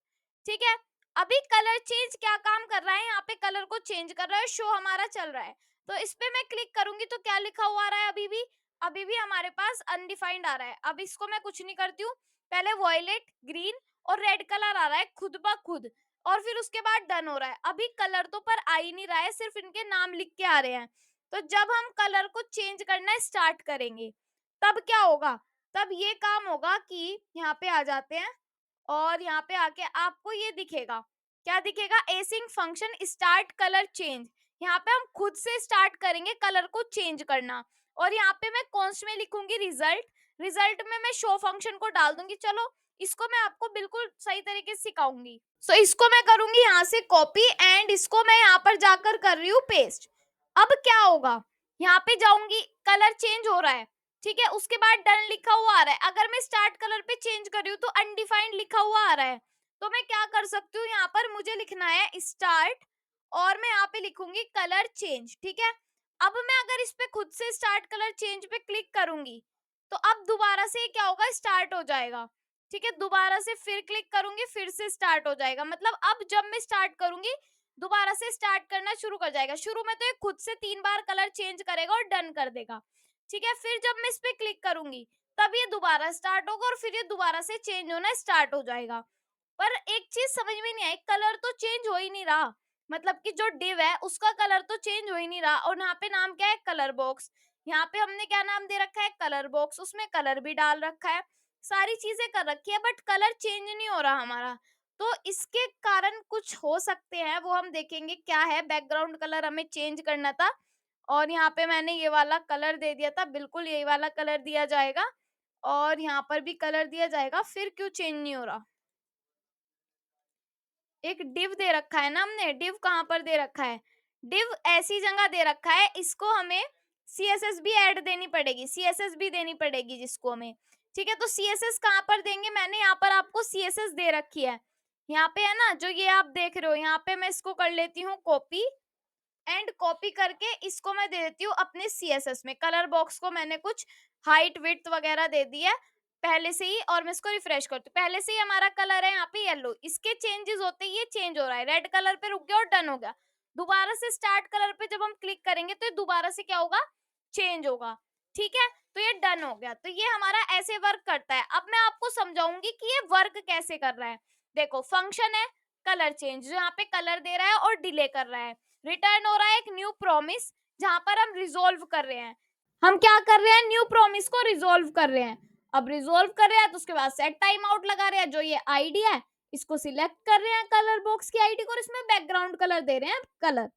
ठीक है। अभी कलर चेंज क्या काम कर रहा है, यहाँ पे कलर को चेंज कर रहा है, शो हमारा चल रहा है। तो इस पे मैं क्लिक करूंगी तो क्या लिखा हुआ आ रहा है, अभी भी हमारे पास अनडिफाइंड आ रहा है। अब इसको मैं कुछ नहीं करती हूँ, पहले वॉयलेट, ग्रीन और रेड कलर आ रहा है खुद ब खुद, और फिर उसके बाद डन हो रहा है। अभी कलर तो पर आ ही नहीं रहा है, सिर्फ इनके नाम लिख के आ रहे हैं। तो जब हम कलर को चेंज करना स्टार्ट करेंगे, तब क्या होगा, तब ये काम होगा कि यहाँ पे आ जाते हैं और यहाँ पे आके आपको ये दिखेगा, क्या दिखेगा, async function start colour change. यहाँ पे हम खुद से स्टार्ट करेंगे कलर को चेंज करना। और यहाँ पे मैं कॉन्स्ट में लिखूंगी रिजल्ट, रिजल्ट में मैं शो फंक्शन को डाल दूंगी। चलो इसको मैं आपको बिल्कुल सही तरीके से सिखाऊंगी। सो इसको मैं करूंगी यहाँ से कॉपी, एंड इसको मैं यहाँ पर जाकर कर रही हूँ पेस्ट। अब क्या होगा, यहाँ पे जाऊंगी, कलर चेंज हो रहा है, ठीक है। उसके बाद डन लिखा हुआ आ रहा है। अगर मैं स्टार्ट कलर पे चेंज कर रही हूँ तो अनडिफाइंड लिखा हुआ आ रहा है। तो मैं क्या कर सकती हूँ, यहाँ पर मुझे लिखना है स्टार्ट और मैं यहाँ पे लिखूंगी कलर चेंज, ठीक है। अब मैं अगर इस पे खुद से स्टार्ट कलर चेंज पे क्लिक करूंगी तो अब दोबारा से क्या होगा, स्टार्ट हो जाएगा, ठीक है। दोबारा से फिर क्लिक करूंगी, फिर से स्टार्ट हो जाएगा। मतलब अब जब मैं स्टार्ट करूंगी दोबारा से स्टार्ट करना शुरू कर जाएगा। शुरू में तो ये खुद से 3 बार कलर चेंज करेगा और डन कर देगा, ठीक है। फिर जब मैं इस पे क्लिक करूंगी तब ये दोबारा स्टार्ट होगा और फिर ये दोबारा से चेंज होना स्टार्ट हो जाएगा। पर एक चीज समझ में नहीं आई, कलर तो चेंज हो ही नहीं रहा। मतलब कि जो डिव है उसका कलर तो चेंज हो ही नहीं रहा। और यहाँ पे नाम क्या है, कलर बॉक्स। यहाँ पे हमने क्या नाम दे रखा है, कलर बॉक्स। उसमें कलर भी डाल रखा है, सारी चीजें कर रखी है, बट कलर चेंज नहीं हो रहा हमारा। तो इसके कारण कुछ हो सकते हैं, वो हम देखेंगे क्या है। बैकग्राउंड कलर हमें चेंज करना था और यहाँ पे मैंने ये वाला कलर दे दिया था, बिल्कुल यही वाला कलर दिया जाएगा और यहाँ पर भी कलर दिया जाएगा। फिर क्यों चेंज नहीं हो रहा, एक डिव दे रखा है ना हमने, डिव कहाँ पर दे रखा है, डिव ऐसी जगह दे रखा है, इसको हमें सीएसएस भी ऐड देनी पड़ेगी, सीएसएस भी देनी पड़ेगी जिसको हमें, ठीक है। तो सीएसएस कहाँ पर देंगे, मैंने यहाँ पर आपको सीएसएस दे रखी है, यहाँ पे है ना, जो ये आप देख रहे हो, यहाँ पे मैं इसको कर लेती हूँ कॉपी, एंड कॉपी करके इसको मैं दे देती हूँ अपने सीएसएस में। कलर बॉक्स को मैंने कुछ हाइट विड्थ वगैरह दे दी है पहले से ही, और मैं इसको रिफ्रेश करती हूँ। पहले से ही हमारा कलर है यहाँ पे येलो, इसके चेंजेस होते ही ये चेंज हो रहा है, रेड कलर पे रुक गया और डन हो गया। दोबारा से स्टार्ट कलर पे जब हम क्लिक करेंगे तो ये दोबारा से क्या होगा, चेंज होगा, ठीक है। तो ये डन हो गया। तो ये हमारा ऐसे वर्क करता है। अब मैं आपको समझाऊंगी कि ये वर्क कैसे कर रहा है। देखो, फंक्शन है कलर चेंज, जो यहाँ पे कलर दे रहा है और डिले कर रहा है। रिटर्न हो रहा है एक न्यू प्रॉमिस, जहां पर हम रिजोल्व कर रहे हैं। हम क्या कर रहे हैं, न्यू प्रॉमिस को रिजोल्व कर रहे हैं। अब रिजोल्व कर रहे हैं तो उसके बाद सेट टाइम आउट लगा रहे हैं, जो ये आईडी है इसको सिलेक्ट कर रहे हैं कलर बॉक्स की आईडी को, और इसमें बैकग्राउंड कलर दे रहे हैं कलर।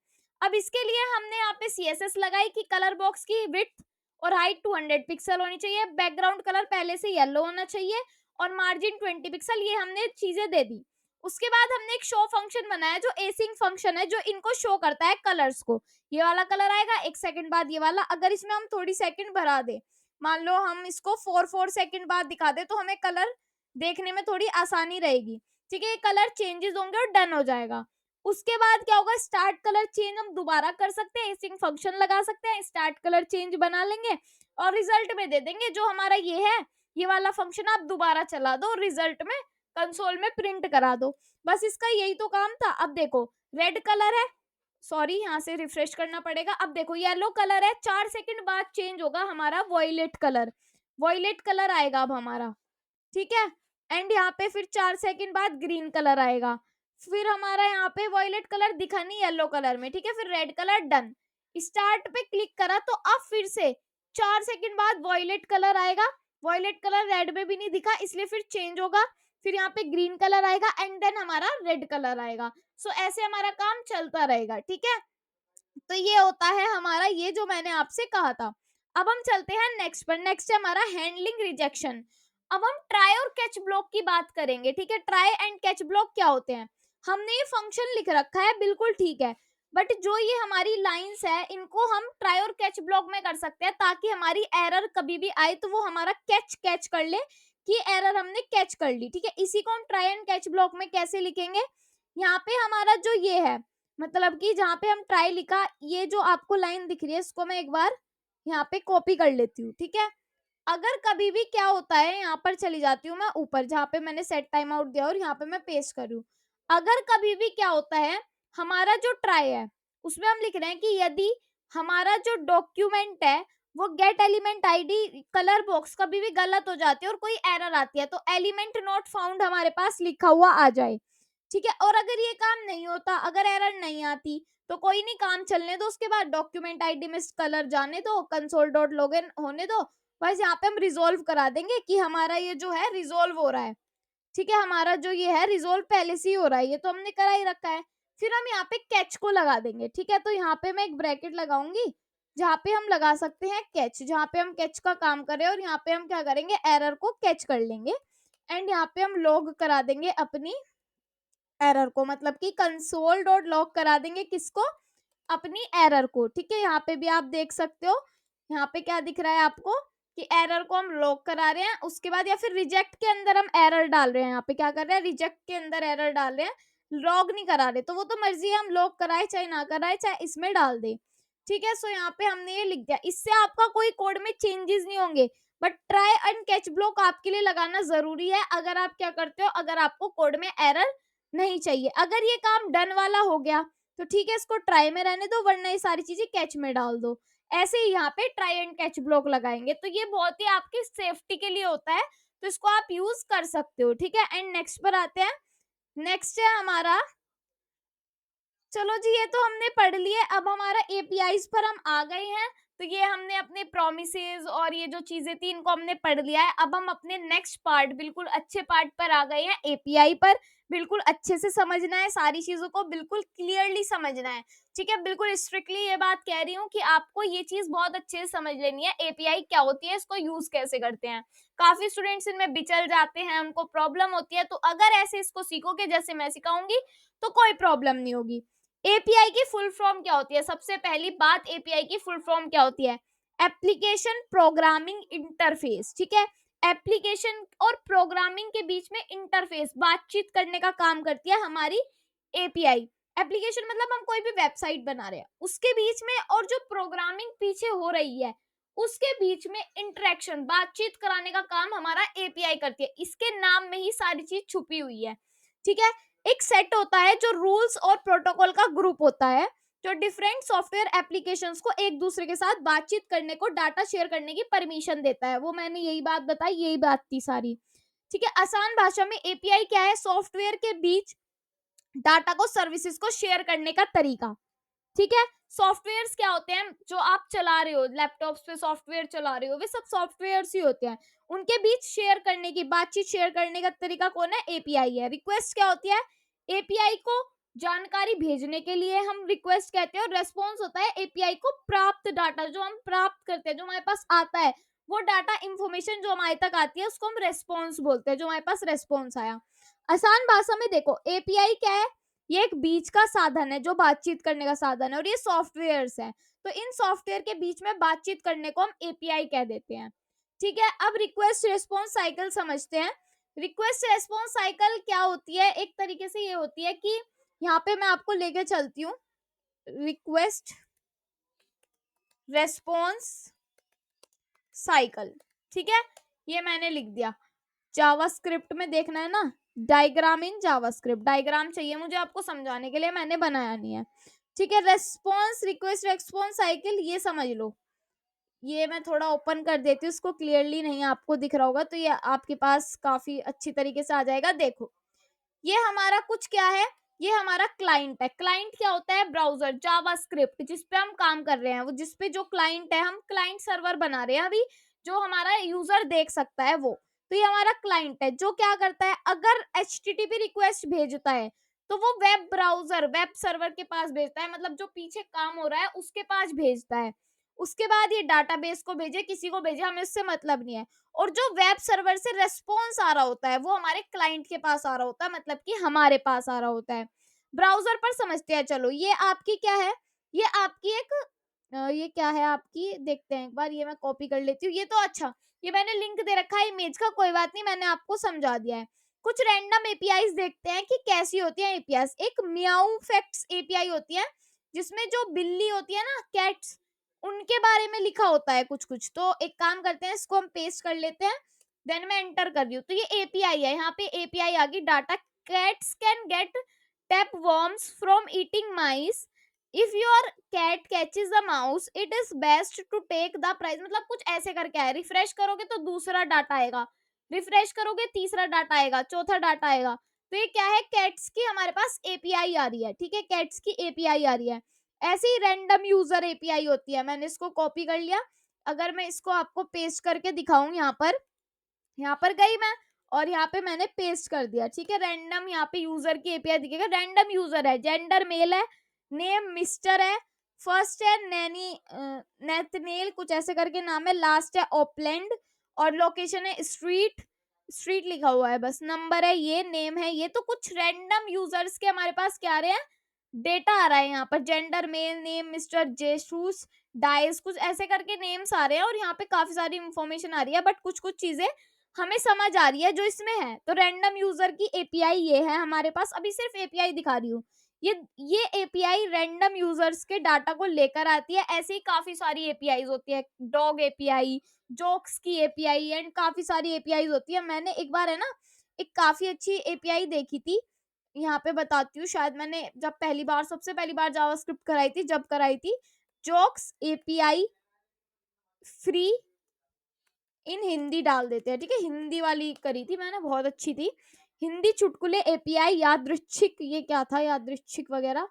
अब इसके लिए हमने यहाँ पे सीएसएस लगाई कि कलर बॉक्स की विड्थ और हाइट 200 पिक्सल होनी चाहिए, बैकग्राउंड कलर पहले से येलो होना चाहिए और मार्जिन 20 पिक्सल, ये हमने चीजें दे दी। उसके बाद हमने एक शो फंक्शन बनाया जो एसिंग फंक्शन है, जो इनको शो करता है कलर्स को। ये वाला कलर आएगा 1 सेकंड बाद, ये वाला। अगर इसमें हम थोड़ी सेकंड बढ़ा दे, मान लो हम इसको 4 सेकंड बाद दिखा दे, तो हमें कलर देखने में थोड़ी आसानी रहेगी, ठीक है। ये कलर चेंजेस होंगे और डन हो जाएगा। उसके बाद क्या होगा, स्टार्ट कलर चेंज हम दोबारा कर सकते हैं, एसिंग फंक्शन लगा सकते हैं, स्टार्ट कलर चेंज बना लेंगे और रिजल्ट में दे देंगे जो हमारा ये है, ये वाला फंक्शन आप दोबारा चला दो, रिजल्ट में कंसोल में प्रिंट करा दो। बस इसका यही तो काम था। अब देखो, रेड कलर है, सॉरी यहाँ से रिफ्रेश करना पड़ेगा। अब देखो येलो कलर है, 4 सेकंड बाद चेंज होगा हमारा वॉयलेट कलर, वॉयलेट कलर आएगा अब हमारा, ठीक है। एंड यहाँ पे फिर 4 सेकंड बाद ग्रीन कलर आएगा, फिर हमारा यहाँ पे वॉयलेट कलर दिखा नहीं येलो कलर में, ठीक है। फिर रेड कलर, डन। स्टार्ट पे क्लिक करा तो अब फिर से 4 सेकंड बाद वॉयलेट कलर आएगा, वॉयलेट कलर रेड में भी नहीं दिखा इसलिए फिर चेंज होगा, फिर यहाँ पे ग्रीन कलर आएगा एंड देन हमारा रेड कलर आएगा। सो ऐसे हमारा काम चलता रहेगा, ठीक है। तो ये होता है हमारा, ये जो मैंने आपसे कहा था। अब हम चलते हैं नेक्स्ट पर। नेक्स्ट है हमारा हैंडलिंग रिजेक्शन। अब हम ट्राई और कैच ब्लॉक की बात करेंगे, ठीक है। ट्राई एंड कैच ब्लॉक क्या होते हैं, हमने ये फंक्शन लिख रखा है, बिल्कुल ठीक है, बट जो ये हमारी लाइंस है इनको हम ट्राई और कैच ब्लॉक में कर सकते हैं, ताकि हमारी एरर कभी भी आए तो वो हमारा कैच कर ले कि एरर हमने कैच कर ली, ठीक है। इसी को हम ट्राई एंड कैच ब्लॉक में कैसे लिखेंगे, यहाँ पे हमारा जो ये है, मतलब कि जहाँ पे हम ट्राई लिखा, ये जो आपको लाइन दिख रही है इसको मैं एक बार यहाँ पे कॉपी कर लेती हूँ, ठीक है। अगर कभी भी क्या होता है, यहाँ पर चली जाती हूँ मैं ऊपर जहाँ पे मैंने सेट टाइम आउट दिया और यहाँ पे मैं पेस्ट करूँ। अगर कभी भी क्या होता है, हमारा जो ट्राई है उसमें हम लिख रहे हैं कि यदि हमारा जो डॉक्यूमेंट है वो gate element ID colour box कभी भी गलत हो जाती है और कोई एरर आती है, तो एलिमेंट नॉट फाउंड हमारे पास लिखा हुआ आ जाए, ठीक है। और अगर ये काम नहीं होता, अगर एरर नहीं आती, तो कोई नहीं, काम चलने दो, उसके बाद डॉक्यूमेंट आईडी में कलर जाने दो, कंसोल डॉट लॉगिन होने दो। बस यहाँ पे हम रिजोल्व करा देंगे कि हमारा ये जो है रिजोल्व हो रहा है, ठीक है। हमारा जो ये है रिजोल्व पहले से ही हो रहा है, ये तो हमने करा ही रखा है। फिर हम यहाँ पे कैच को लगा देंगे, ठीक है। तो यहाँ पे मैं एक ब्रैकेट लगाऊंगी जहाँ पे हम लगा सकते हैं कैच, जहाँ पे हम कैच का काम करें, और यहाँ पे हम क्या करेंगे, एरर को कैच कर लेंगे एंड यहाँ पे हम लॉग करा देंगे अपनी एरर को, मतलब कि कंसोल डॉट लॉग करा देंगे किसको, अपनी एरर को, ठीक है। यहाँ पे भी आप देख सकते हो, यहाँ पे क्या दिख रहा है आपको कि एरर को हम लॉग करा रहे हैं। उसके बाद या फिर रिजेक्ट के अंदर हम एरर डाल रहे हैं, यहाँ पे क्या कर रहे हैं, रिजेक्ट के अंदर एरर डाल रहे हैं। लॉग नहीं करा रहे, तो वो तो मर्जी है, हम लॉग कराए चाहे ना कराए, चाहे इसमें डाल दे। ठीक है, सो यहाँ पे हमने ये लिख दिया। इससे आपका कोई कोड में चेंजेस नहीं होंगे, but try and catch block आपके लिए लगाना जरूरी है। अगर आप क्या करते हो, अगर आपको कोड में एरर नहीं चाहिए, अगर ये काम डन वाला हो गया तो ठीक है, इसको ट्राई में रहने दो, वरना ये सारी चीजें कैच में डाल दो। ऐसे ही यहाँ पे ट्राई एंड कैच ब्लॉक लगाएंगे, तो ये बहुत ही आपकी सेफ्टी के लिए होता है, तो इसको आप यूज कर सकते हो। ठीक है, एंड नेक्स्ट पर आते हैं। नेक्स्ट है हमारा, चलो जी ये तो हमने पढ़ लिए, अब हमारा एपीआईज पर हम आ गए हैं। तो ये हमने अपने प्रोमिसेस और ये जो चीजें थी इनको हमने पढ़ लिया है। अब हम अपने नेक्स्ट पार्ट, बिल्कुल अच्छे पार्ट पर आ गए हैं, एपीआई पर। बिल्कुल अच्छे से समझना है, सारी चीजों को बिल्कुल क्लियरली समझना है। ठीक है, बिल्कुल स्ट्रिक्टली ये बात कह रही हूँ कि आपको ये चीज बहुत अच्छे से समझ लेनी है, एपीआई क्या होती है, इसको यूज कैसे करते हैं। काफी स्टूडेंट्स इनमें बिचल जाते हैं, उनको प्रॉब्लम होती है, तो अगर ऐसे इसको सीखोगे जैसे मैं सिखाऊंगी तो कोई प्रॉब्लम नहीं होगी। एपीआई की फुल फॉर्म क्या होती है? सबसे पहली बात, एपीआई की फुल फॉर्म क्या होती है? Application programming interface. ठीक है, एप्लीकेशन और प्रोग्रामिंग के बीच में इंटरफेस, बातचीत करने का काम करती है हमारी एपीआई। एप्लीकेशन मतलब हम कोई भी वेबसाइट बना रहे हैं, उसके बीच में, और जो प्रोग्रामिंग पीछे हो रही है उसके बीच में इंटरेक्शन, बातचीत कराने का काम हमारा एपीआई करती है। इसके नाम में ही सारी चीज छुपी हुई है। ठीक है, एक सेट होता है जो रूल्स और प्रोटोकॉल का ग्रुप होता है, जो डिफरेंट सॉफ्टवेयर एप्लीकेशंस को एक दूसरे के साथ बातचीत करने को, डाटा शेयर करने की परमिशन देता है। वो मैंने यही बात बताई, यही बात थी सारी। ठीक है, आसान भाषा में एपीआई क्या है? सॉफ्टवेयर के बीच डाटा को, सर्विसेज को शेयर करने का तरीका। ठीक है, सॉफ्टवेयर्स क्या होते हैं? जो आप चला रहे हो, लैपटॉप्स पे सॉफ्टवेयर चला रहे हो, वे सब सॉफ्टवेयर्स ही होते हैं। उनके बीच शेयर करने की, बातचीत शेयर करने का तरीका कौन है? एपीआई है। रिक्वेस्ट क्या होती है? एपीआई को जानकारी भेजने के लिए हम रिक्वेस्ट कहते हैं, और रेस्पॉन्स होता है एपीआई को प्राप्त डाटा, जो हम प्राप्त करते हैं, जो हमारे पास आता है, वो डाटा इंफॉर्मेशन जो हमारे तक आती है उसको हम रेस्पॉन्स बोलते हैं, जो हमारे पास रेस्पॉन्स आया। आसान भाषा में देखो, एपीआई क्या है? ये एक बीच का साधन है, जो बातचीत करने का साधन है, और ये सॉफ्टवेयर्स है, तो इन सॉफ्टवेयर के बीच में बातचीत करने को हम एपीआई कह देते हैं। ठीक है, अब रिक्वेस्ट रिस्पॉन्स साइकिल समझते हैं। रिक्वेस्ट रिस्पॉन्स साइकिल क्या होती है? एक तरीके से ये होती है कि यहाँ पे मैं आपको लेके चलती हूँ, रिक्वेस्ट रेस्पॉन्स साइकिल। ठीक है, ये मैंने लिख दिया। जावास्क्रिप्ट में देखना है ना, डायग्राम इन जावास्क्रिप्ट, डायग्राम चाहिए मुझे आपको समझाने के लिए, मैंने बनाया नहीं है। ठीक है, रेस्पॉन्स, रिक्वेस्ट रेस्पॉन्स साइकिल, ये समझ लो। ये मैं थोड़ा ओपन कर देती हूँ, इसको क्लियरली नहीं आपको दिख रहा होगा, तो ये आपके पास काफी अच्छी तरीके से आ जाएगा। देखो, ये हमारा कुछ क्या है? ये हमारा क्लाइंट है। क्लाइंट क्या होता है? ब्राउजर, जावास्क्रिप्ट, जिस पे हम काम कर रहे हैं, वो जिस पे जो क्लाइंट है, हम क्लाइंट सर्वर बना रहे हैं अभी, जो हमारा यूजर देख सकता है वो, तो ये हमारा क्लाइंट है, जो क्या करता है, अगर एचटीटीपी रिक्वेस्ट भेजता है तो वो वेब ब्राउजर, वेब सर्वर के पास भेजता है, मतलब जो पीछे काम हो रहा है उसके पास भेजता है। उसके बाद ये डाटाबेस को भेजे, किसी को भेजे, हमें उससे मतलब नहीं है। और जो वेब सर्वर से रेस्पॉन्स आ रहा होता है वो हमारे क्लाइंट के पास आ रहा होता है, मतलब कि हमारे पास आ रहा होता है। ब्राउजर पर समझते हैं, चलो ये आपकी क्या है? ये आपकी एक ये क्या है आपकी, देखते हैं एक बार, ये मैं कॉपी कर लेती हूँ। ये तो अच्छा, ये मैंने लिंक दे रखा है इमेज का, कोई बात नहीं, मैंने आपको समझा दिया है। कुछ रैंडम एपीआईज देखते हैं कि कैसी होती है एपीआईज। एक मियाऊ फैक्ट्स एपीआई होती है, जिसमें जो बिल्ली होती है ना, कैट्स, उनके बारे में लिखा होता है कुछ कुछ। तो एक काम करते हैं, इसको हम पेस्ट कर लेते हैं, देन मैं एंटर कर रही हूँ, तो ये एपीआई है। यहाँ पे एपीआई आ गई, data, cats can get tapeworms from eating mice, if your cat catches the mouse it is best to take the prize, मतलब कुछ ऐसे करके है। रिफ्रेश करोगे तो दूसरा डाटा आएगा, रिफ्रेश करोगे तीसरा डाटा आएगा, चौथा डाटा आएगा। तो ये क्या है? कैट्स की हमारे पास एपीआई आ रही है। ठीक है, कैट्स की एपीआई आ रही है। ऐसे ही रैंडम यूजर एपीआई होती है, मैंने इसको कॉपी कर लिया। अगर मैं इसको आपको पेस्ट करके दिखाऊं, यहाँ पर गई मैं, और यहाँ पे मैंने पेस्ट कर दिया। ठीक है, रैंडम यहाँ पे यूजर की एपीआई दिखेगा, रैंडम यूजर है, जेंडर मेल है, नेम मिस्टर है, फर्स्ट है नैनी नेथनेल कुछ ऐसे करके नाम है, लास्ट है ओपलैंड, और लोकेशन है स्ट्रीट, स्ट्रीट लिखा हुआ है बस, नंबर है ये, नेम है ये। तो कुछ रैंडम यूजर्स के हमारे पास क्या आ रहे हैं? डेटा आ रहा है यहाँ पर, gender male, name mister Jesus dice, कुछ ऐसे करके नेम्स आ रहे हैं, और यहाँ पे काफी सारी इंफॉर्मेशन आ रही है, बट कुछ कुछ चीजें हमें समझ आ रही है जो इसमें है। तो रैंडम यूजर की एपीआई ये है हमारे पास, अभी सिर्फ एपीआई दिखा रही हूँ। ये एपीआई रैंडम यूजर्स के डाटा को लेकर आती है। ऐसे ही काफी सारी एपीआई होती है, डॉग एपीआई, जोक्स की एपीआई एंड काफी सारी एपीआई होती है। मैंने एक बार है ना एक काफी अच्छी एपीआई देखी थी, यहाँ पे बताती हूँ। शायद मैंने जब पहली बार सबसे पहली बार जावास्क्रिप्ट कराई थी, जब कराई थी, jokes API free in Hindi डाल देते हैं, ठीक है। हिंदी वाली करी थी मैंने, बहुत अच्छी थी। हिंदी चुटकुले एपीआई यादृच्छिक, ये क्या था यादृच्छिक वगैरह,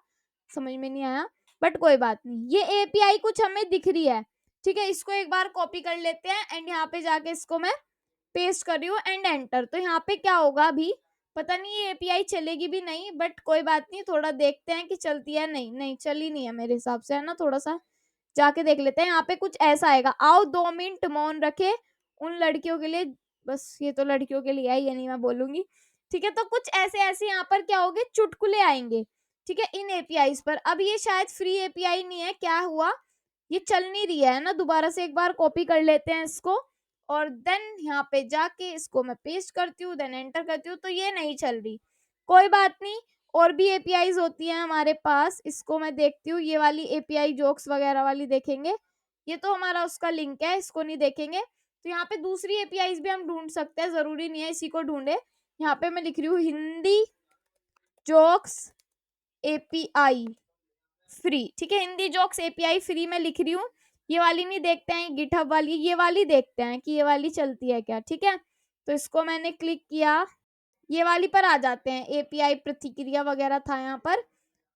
समझ में नहीं आया, बट कोई बात नहीं। ये एपीआई कुछ हमें दिख रही है, ठीक है। इसको एक बार कॉपी कर लेते हैं एंड यहाँ पे जाके इसको मैं पेस्ट कर रही हूँ एंड एंटर। तो यहाँ पे क्या होगा, अभी पता नहीं ये एपीआई चलेगी भी नहीं, बट कोई बात नहीं, थोड़ा देखते हैं कि चलती है। नहीं नहीं चली नहीं है मेरे हिसाब से, है ना। थोड़ा सा जाके देख लेते हैं। यहाँ पे कुछ ऐसा आएगा, आओ 2 मिनट मौन रखे उन लड़कियों के लिए। बस ये तो लड़कियों के लिए है, ये नहीं मैं बोलूंगी, ठीक है। तो कुछ ऐसे ऐसे यहाँ पर क्या होगे, चुटकुले आएंगे, ठीक है, इन एपीआई पर। अब ये शायद फ्री एपीआई नहीं है, क्या हुआ, ये चल नहीं रही है ना। दोबारा से एक बार कॉपी कर लेते हैं इसको और देन यहाँ पे जाके इसको मैं पेस्ट करती हूँ, देन एंटर करती हूँ, तो ये नहीं चल रही। कोई बात नहीं, और भी एपीआईज होती हैं हमारे पास, इसको मैं देखती हूँ। ये वाली एपीआई जोक्स वगैरह वाली देखेंगे, ये तो हमारा उसका लिंक है, इसको नहीं देखेंगे। तो यहाँ पे दूसरी एपीआईज भी हम ढूंढ सकते हैं, जरूरी नहीं है इसी को ढूंढे। यहाँ पे मैं लिख रही हूँ हिंदी जोक्स एपीआई फ्री, ठीक है। हिंदी जोक्स एपीआई फ्री में लिख रही हूँ। ये वाली नहीं देखते हैं, गिटहब वाली, ये वाली देखते हैं कि ये वाली चलती है क्या, ठीक है। तो इसको मैंने क्लिक किया, ये वाली पर आ जाते हैं, एपीआई प्रतिक्रिया वगैरह था यहाँ पर।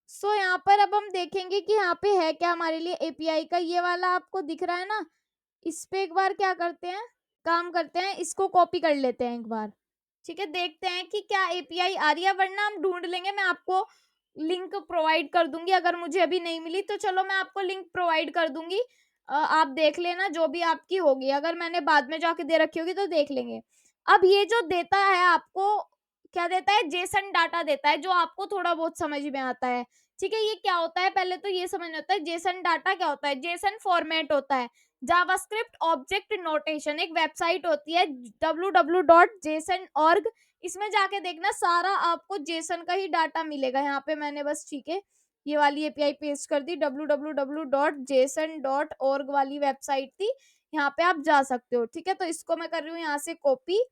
सो यहाँ पर अब हम देखेंगे कि यहाँ पे है क्या हमारे लिए एपीआई का। ये वाला आपको दिख रहा है ना, इस पे एक बार क्या करते हैं, काम करते हैं, इसको कॉपी कर लेते हैं एक बार, ठीक है। देखते हैं कि क्या एपीआई आ रही है, वरना हम ढूंढ लेंगे। मैं आपको लिंक प्रोवाइड कर दूंगी, अगर मुझे अभी नहीं मिली तो चलो मैं आपको लिंक प्रोवाइड कर दूंगी, आप देख लेना जो भी आपकी होगी। अगर मैंने बाद में जाके दे रखी होगी तो देख लेंगे। अब ये जो देता है आपको, क्या देता है, जेसन डाटा देता है, जो आपको थोड़ा बहुत समझ में आता है, ठीक है। ये क्या होता है, पहले तो ये समझना होता है जेसन डाटा क्या होता है। जेसन फॉर्मेट होता है, जावास्क्रिप्ट ऑब्जेक्ट नोटेशन। एक वेबसाइट होती है www.json.org, इसमें जाके देखना, सारा आपको जेसन का ही डाटा मिलेगा। यहाँ पे मैंने बस, ठीक है, ये वाली एपीआई पेस्ट कर दी, www.json.org वाली वेबसाइट थी, यहाँ पे आप जा सकते हो, ठीक है। तो इसको मैं कर रही हूँ यहाँ से कॉपी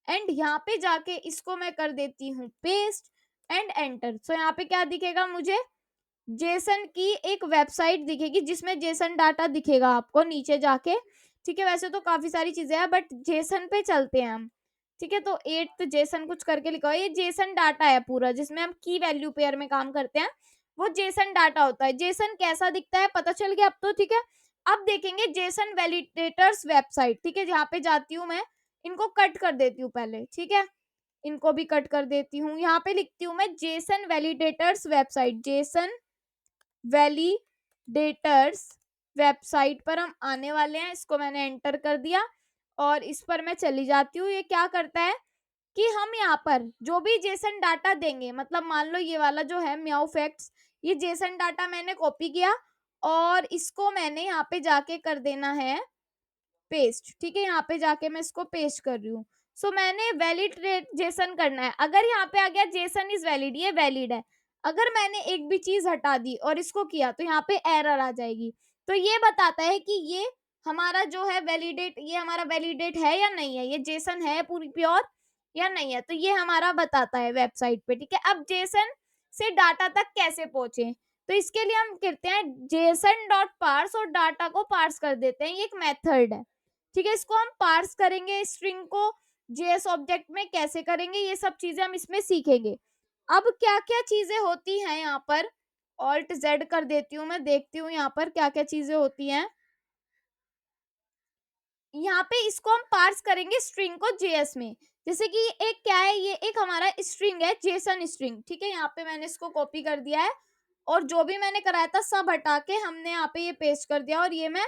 एंड यहाँ पे जाके इसको मैं कर देती हूँ पेस्ट एंड एंटर। सो यहाँ पे क्या दिखेगा मुझे, जेसन की एक वेबसाइट दिखेगी जिसमें जेसन डाटा दिखेगा आपको नीचे जाके, ठीक है। वैसे तो काफी सारी चीजें हैं, बट जेसन पे चलते हैं हम, ठीक है। तो 8th जेसन कुछ करके लिखा हुआ है, ये जेसन डाटा है पूरा, जिसमें हम की वैल्यू पेयर में काम करते हैं, वो जेसन डाटा होता है। जेसन कैसा दिखता है पता चल गया अब तो, ठीक है। अब देखेंगे जेसन वैलिडेटर्स वेबसाइट, ठीक है। यहाँ पे जाती हूँ मैं, इनको कट कर देती हूँ पहले, ठीक है, इनको भी कट कर देती हूँ। यहाँ पे लिखती हूँ मैं Jason validators website, Jason validators website पर हम आने वाले हैं। इसको मैंने एंटर कर दिया और इस पर मैं चली जाती हूँ। ये क्या करता है कि हम यहाँ पर जो भी जेसन डाटा देंगे, मतलब मान लो ये वाला जो है म्याऊ फैक्ट्स, ये जेसन डाटा मैंने कॉपी किया और इसको मैंने यहाँ पे जाके कर देना है पेस्ट, ठीक है। यहाँ पे जाके मैं इसको पेस्ट कर रही हूँ। सो मैंने वैलिड जेसन करना है। अगर यहाँ पे आ गया जेसन इज वैलिड, ये वैलिड है। अगर मैंने एक भी चीज हटा दी और इसको किया तो यहाँ पे एरर आ जाएगी। तो ये बताता है कि ये हमारा जो है वैलिडेट, ये हमारा वैलिडेट है या नहीं है, ये जेसन है पूरी प्योर या नहीं है, तो ये हमारा बताता है वेबसाइट पे, ठीक है। अब जेसन से डाटा तक कैसे पहुंचे, तो इसके लिए हम करते हैं जेसन डॉट पार्स और डाटा को पार्स कर देते हैं। ये एक मेथड है, ठीक है। इसको हम पार्स करेंगे, स्ट्रिंग को जेएस ऑब्जेक्ट में कैसे करेंगे, ये सब चीजें हम इसमें सीखेंगे। अब क्या क्या चीजें होती हैं यहाँ पर, ऑल्ट जेड कर देती हूँ मैं, देखती हूँ यहाँ पर क्या क्या चीजें होती हैं। यहाँ पे इसको हम पार्स करेंगे स्ट्रिंग को जेएस में। जैसे कि एक क्या है, ये एक हमारा स्ट्रिंग है, जेसन स्ट्रिंग, ठीक है। यहाँ पे मैंने इसको कॉपी कर दिया है और जो भी मैंने कराया था सब हटा के हमने यहाँ पे ये पेस्ट कर दिया और ये मैं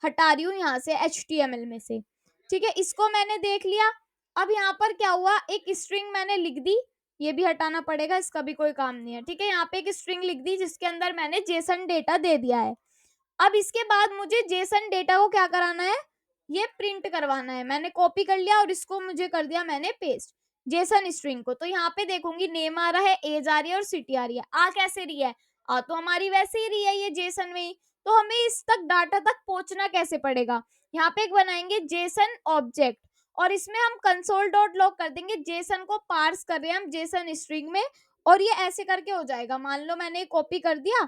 हटा रही हूँ यहाँ से HTML में से, ठीक है। इसको मैंने देख लिया। अब यहाँ पर क्या हुआ, एक स्ट्रिंग मैंने लिख दी, ये भी हटाना पड़ेगा, इसका भी कोई काम नहीं है, ठीक है। यहाँ पे एक स्ट्रिंग लिख दी जिसके अंदर मैंने जेसन डेटा दे दिया है। अब इसके बाद मुझे जेसन डेटा को क्या कराना है, ये प्रिंट करवाना है, मैंने कॉपी कर लिया और इसको मुझे कर दिया मैंने पेस्ट जेसन स्ट्रिंग को। तो यहाँ पे देखूंगी नेम आ रहा है, एज आ रही है और सिटी आ रही है। आ कैसे रही है? आ तो हमारी वैसे ही रही है ये जेसन में ही, तो हमें इस तक डाटा तक पहुंचना कैसे पड़ेगा? यहाँ पे एक बनाएंगे जेसन ऑब्जेक्ट और इसमें हम कंसोल डॉट लॉग कर देंगे, जेसन को पार्स कर रहे हैं हम जेसन स्ट्रिंग में, और ये ऐसे करके हो जाएगा। मान लो मैंने कॉपी कर दिया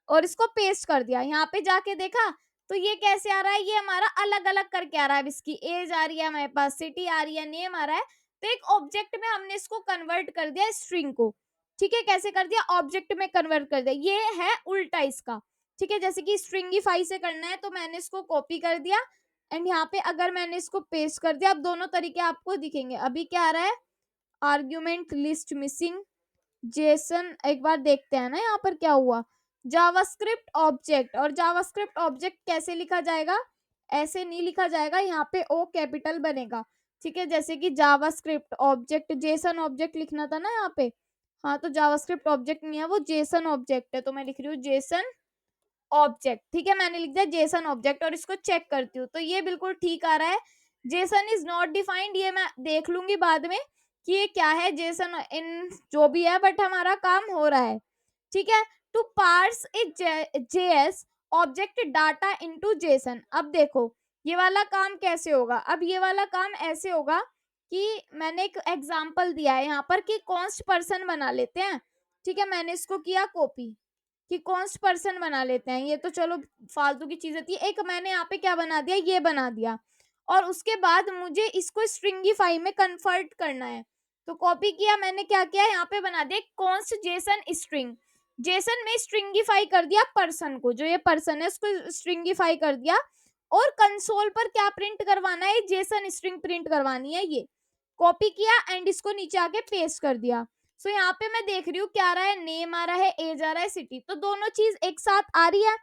और इसको पेस्ट कर दिया, यहाँ पे जाके देखा तो ये कैसे आ रहा है? ये हमारा अलग अलग करके आ रहा है। अब इसकी एज आ रही है हमारे पास, सिटी आ रही है, नेम आ रहा है। तो एक ऑब्जेक्ट में हमने इसको कन्वर्ट कर दिया स्ट्रिंग को। ठीक है, कैसे कर दिया? ऑब्जेक्ट में कन्वर्ट कर दिया। ये है उल्टा इसका। ठीक है, जैसे कि स्ट्रिंगिफाई से करना है तो मैंने इसको कॉपी कर दिया एंड यहाँ पे अगर मैंने इसको पेस्ट कर दिया, अब दोनों तरीके आपको दिखेंगे। अभी क्या आ रहा है? Argument list missing Jason. एक बार देखते हैं ना यहाँ पर क्या हुआ। जावास्क्रिप्ट ऑब्जेक्ट, और जावास्क्रिप्ट ऑब्जेक्ट कैसे लिखा जाएगा? ऐसे नहीं लिखा जाएगा, यहाँ पे ओ कैपिटल बनेगा। ठीक है, जैसे कि जावास्क्रिप्ट ऑब्जेक्ट जेसन ऑब्जेक्ट लिखना था ना यहाँ पे। हाँ, तो जावास्क्रिप्ट ऑब्जेक्ट नहीं है, वो जेसन ऑब्जेक्ट है, तो मैं लिख रही हूँ जेसन ऑब्जेक्ट। ठीक है, मैंने लिख दिया जेसन ऑब्जेक्ट और इसको चेक करती हूँ तो ये बिल्कुल ठीक आ रहा है। जेसन इज नॉट डिफाइंड, ये मैं देख लूंगी बाद में कि ये क्या है जेसन इन जो भी है, बट हमारा काम हो रहा है। ठीक है, to parse a JS object data into JSON. अब देखो ये वाला काम कैसे होगा? अब ये वाला काम ऐसे होगा कि मैंने एक एग्जांपल दिया है यहाँ पर कि कॉन्स्ट पर्सन बना लेते हैं। ठीक है, मैंने इसको किया कॉपी कि कॉन्स्ट पर्सन बना लेते हैं, ये तो चलो फालतू की चीजें थी। एक मैंने यहाँ पे क्या बना दिया, ये बना दिया, और उसके बाद मुझे इसको स्ट्रिंगिफाई में कन्वर्ट करना है। तो कॉपी किया मैंने, क्या किया यहाँ पे बना दिया कॉन्स्ट जेसन स्ट्रिंग। जेसन में स्ट्रिंगिफाई कर दिया पर्सन को, जो ये पर्सन है उसको स्ट्रिंगिफाई कर दिया, और कंसोल पर क्या प्रिंट करवाना है? जेसन स्ट्रिंग प्रिंट करवानी है। ये कॉपी किया एंड इसको नीचे आके पेस्ट कर दिया। सो यहाँ पे मैं देख रही हूँ क्या आ रहा है, नेम आ रहा है, एज आ रहा है, सिटी, तो दोनों चीज एक साथ आ रही है।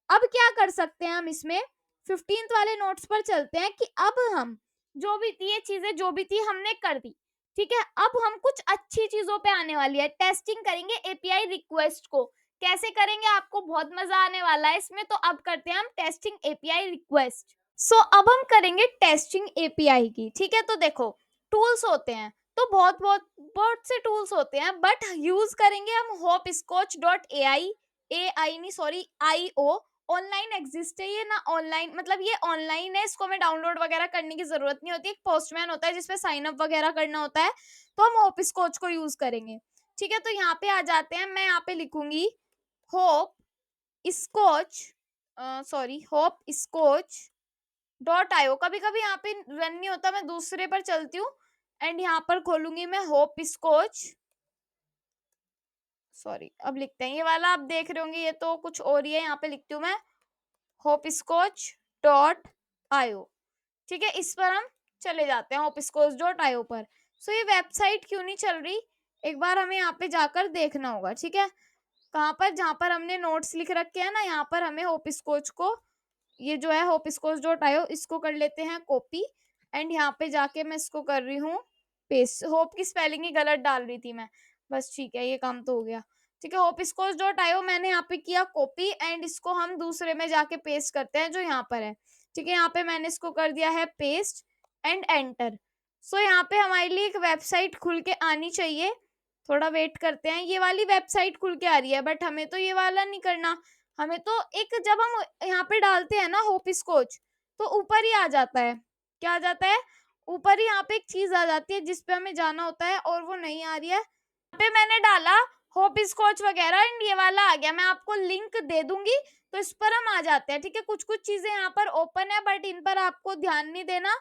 अब क्या कर सकते हैं हम इसमें? 15th वाले नोट्स पर चलते हैं कि अब हम जो भी थी ये चीजें जो भी थी हमने कर दी। ठीक है, अब हम कुछ अच्छी चीजों पे आने वाली है, टेस्टिंग करेंगे एपीआई रिक्वेस्ट को। कैसे करेंगे? आपको बहुत मजा आने वाला है इसमें। तो अब करते हैं हम टेस्टिंग एपीआई रिक्वेस्ट। सो अब हम करेंगे टेस्टिंग एपीआई की। ठीक है, तो देखो टूल्स होते हैं, तो बहुत बहुत बहुत से टूल्स होते हैं, बट यूज करेंगे हम होप स्कॉच डॉट ए आई, नहीं सॉरी IO। ऑनलाइन एग्जिस्ट है ये ना, ऑनलाइन मतलब ये ऑनलाइन है, इसको हमें डाउनलोड वगैरह करने की जरूरत नहीं होती। एक पोस्टमैन होता है जिसपे साइन अप वगैरह करना होता है, तो हम होप स्कॉच को यूज करेंगे। ठीक है, तो यहाँ पे आ जाते हैं, मैं यहाँ पे लिखूंगी hopscotch, hopscotch dot IO. कभी कभी यहाँ पे रन नहीं होता, मैं दूसरे पर चलती हूँ एंड यहाँ पर खोलूंगी मैं होप स्कॉच, अब लिखते हैं ये वाला, आप देख रहे होंगे ये तो कुछ और ही है। यहाँ पे लिखती हूँ मैं होप स्कॉच डॉट आईओ। ठीक है, इस पर हम चले जाते हैं होप स्कॉच डॉट आईओ पर। सो ये वेबसाइट क्यों नहीं चल रही, एक बार हमें यहाँ पे जाकर देखना होगा। ठीक है, कहाँ पर? जहाँ पर हमने नोट्स लिख रखे हैं ना, यहाँ पर हमें होप स्कॉच को, ये जो है होप स्कॉच डॉट आईओ, इसको कर लेते हैं कॉपी एंड यहाँ पे जाके मैं इसको कर रही हूँ पेस्ट। होप की स्पेलिंग ही गलत डाल रही थी मैं, बस ठीक है, ये काम तो हो गया। ठीक है, होप स्कॉच डॉट आईओ मैंने यहाँ पे किया कॉपी एंड इसको हम दूसरे में जाके पेस्ट करते हैं जो यहाँ पर है। ठीक है, यहाँ पे मैंने इसको कर दिया है पेस्ट एंड एंटर। सो यहाँ पे हमारे लिए एक वेबसाइट खुल के आनी चाहिए, थोड़ा वेट करते हैं। ये वाली वेबसाइट खुल के आ रही है, बट हमें तो ये वाला नहीं करना, हमें तो एक, जब हम यहाँ पे डालते हैं ना होप स्कॉच, तो ऊपर ही आ जाता है, क्या आ जाता है? ऊपर ही यहाँ पे एक चीज आ जाती है जिसपे हमें जाना होता है, और वो नहीं आ रही है। यहाँ पे मैंने डाला होप स्कॉच वगैरह एंड ये वाला आ गया, मैं आपको लिंक दे दूंगी, तो इस पर हम आ जाते हैं। ठीक है, कुछ कुछ चीजें यहाँ पर ओपन है बट इन पर आपको ध्यान नहीं देना।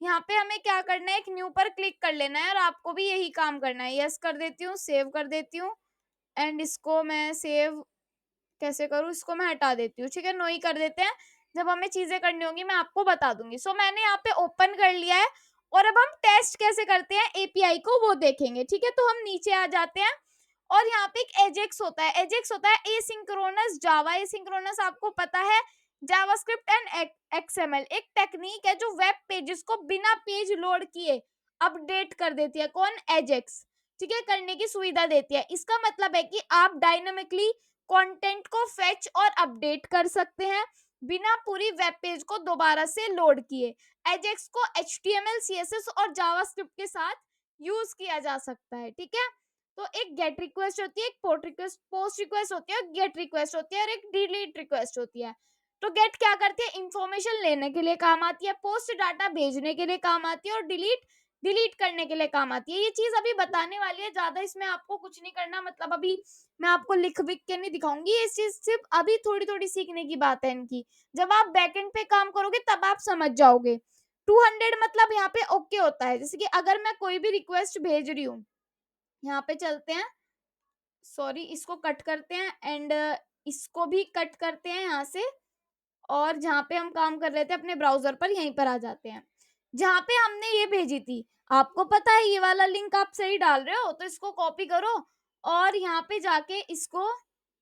यहाँ पे हमें क्या करना है, एक न्यू पर क्लिक कर लेना है, और आपको भी यही काम करना है। यस कर देती हूँ, सेव कर देती हूँ एंड इसको मैं सेव कैसे करूँ, इसको मैं हटा देती हूँ। ठीक है, नो ही कर देते हैं, जब हमें चीजें करनी होंगी मैं आपको बता दूंगी। सो मैंने यहाँ पे ओपन कर लिया है, और अब हम टेस्ट कैसे करते हैं एपीआई को वो देखेंगे। ठीक है, तो हम नीचे आ जाते हैं, और यहाँ पे एक एजेक्स होता है, एजेक्स होता है एसिंक्रोनस जावा। एसिंक्रोनस आपको पता है, जावास्क्रिप्ट एंड एक्सएमएल एक टेक्निक है जो वेब पेजेस को बिना पेज लोड किए अपडेट कर देती है। कौन? एजेक्स। ठीक है, करने की सुविधा देती है। इसका मतलब है कि आप डायनामिकली कंटेंट को फेच और अपडेट कर सकते हैं, बिना पूरी वेब पेज को दोबारा से लोड किए। एजेक्स को HTML, CSS और जावास्क्रिप्ट के साथ यूज किया जा सकता है। ठीक है, तो एक गेट रिक्वेस्ट होती है, एक पोस्ट रिक्वेस्ट होती है, गेट रिक्वेस्ट होती है और एक डिलीट रिक्वेस्ट होती है। तो गेट क्या करती है, इंफॉर्मेशन लेने के लिए काम आती है, पोस्ट डाटा भेजने के लिए काम आती है और डिलीट डिलीट करने के लिए काम आती है। ये चीज अभी बताने वाली है, ज्यादा इसमें आपको कुछ नहीं करना, मतलब अभी मैं आपको लिख विख के नहीं दिखाऊंगी, ये चीज सिर्फ अभी थोड़ी थोड़ी सीखने की बात है इनकी। जब आप बैकएंड पे काम करोगे तब आप समझ जाओगे। 200 मतलब यहाँ पे ओके होता है, जैसे कि अगर मैं कोई भी रिक्वेस्ट भेज रही हूँ, यहाँ पे चलते हैं, सॉरी इसको कट करते हैं एंड इसको भी कट करते हैं यहाँ से, और जहाँ पे हम काम कर रहे थे अपने ब्राउजर पर यहीं पर आ जाते हैं, जहाँ पे हमने ये भेजी थी। आपको पता है ये वाला लिंक आप सही डाल रहे हो, तो इसको कॉपी करो और यहाँ पे जाके इसको,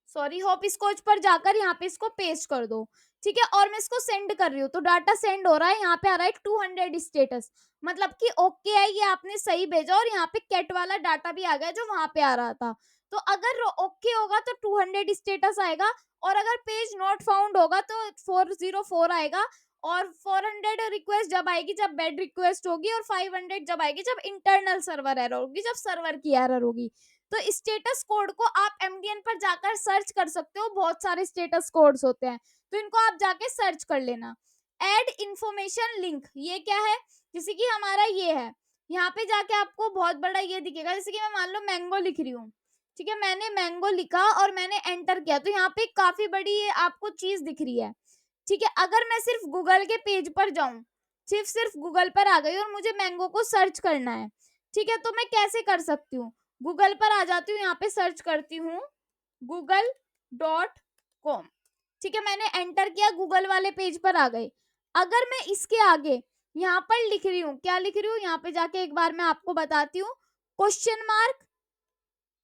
सॉरी होप स्कॉच पर जाकर यहाँ पे इसको पेस्ट कर दो। ठीक है, और मैं इसको सेंड कर रही हूँ, तो डाटा सेंड हो रहा है, यहाँ पे आ रहा है 200 स्टेटस, मतलब कि ओके है, ये आपने सही भेजा, और यहाँ पे कैट वाला डाटा भी आ गया जो वहां पे आ रहा था। तो अगर ओके होगा तो 200 स्टेटस आएगा, और अगर पेज नॉट फाउंड होगा तो 404 आएगा, और 400 रिक्वेस्ट जब आएगी जब बेड रिक्वेस्ट होगी, और 500 जब आएगी जब इंटरनल सर्वर एरर होगी, जब सर्वर की एरर होगी। तो स्टेटस कोड को आप एमडीएन पर जाकर सर्च कर सकते हो, बहुत सारे स्टेटस कोड्स होते हैं, तो इनको आप जाके सर्च कर लेना। एड इंफॉर्मेशन लिंक, ये क्या है, जैसे कि हमारा ये है, यहाँ पे जाके आपको बहुत बड़ा ये दिखेगा, जैसे कि मैं मान लो मैंगो लिख रही हूँ। ठीक है, मैंने मैंगो लिखा और मैंने एंटर किया, तो यहाँ पे काफी बड़ी ये आपको चीज दिख रही है। ठीक है, अगर मैं सिर्फ गूगल के पेज पर जाऊं, सिर्फ गूगल पर आ गई और मुझे मैंगो को सर्च करना है, ठीक है, तो मैं कैसे कर सकती हूँ, गूगल पर आ जाती हूँ, यहाँ पे सर्च करती हूँ google.com। ठीक है, मैंने एंटर किया, गूगल वाले पेज पर आ गए। अगर मैं इसके आगे यहाँ पर लिख रही हूँ, क्या लिख रही हूँ, यहाँ पे जाके एक बार मैं आपको बताती हूँ, question mark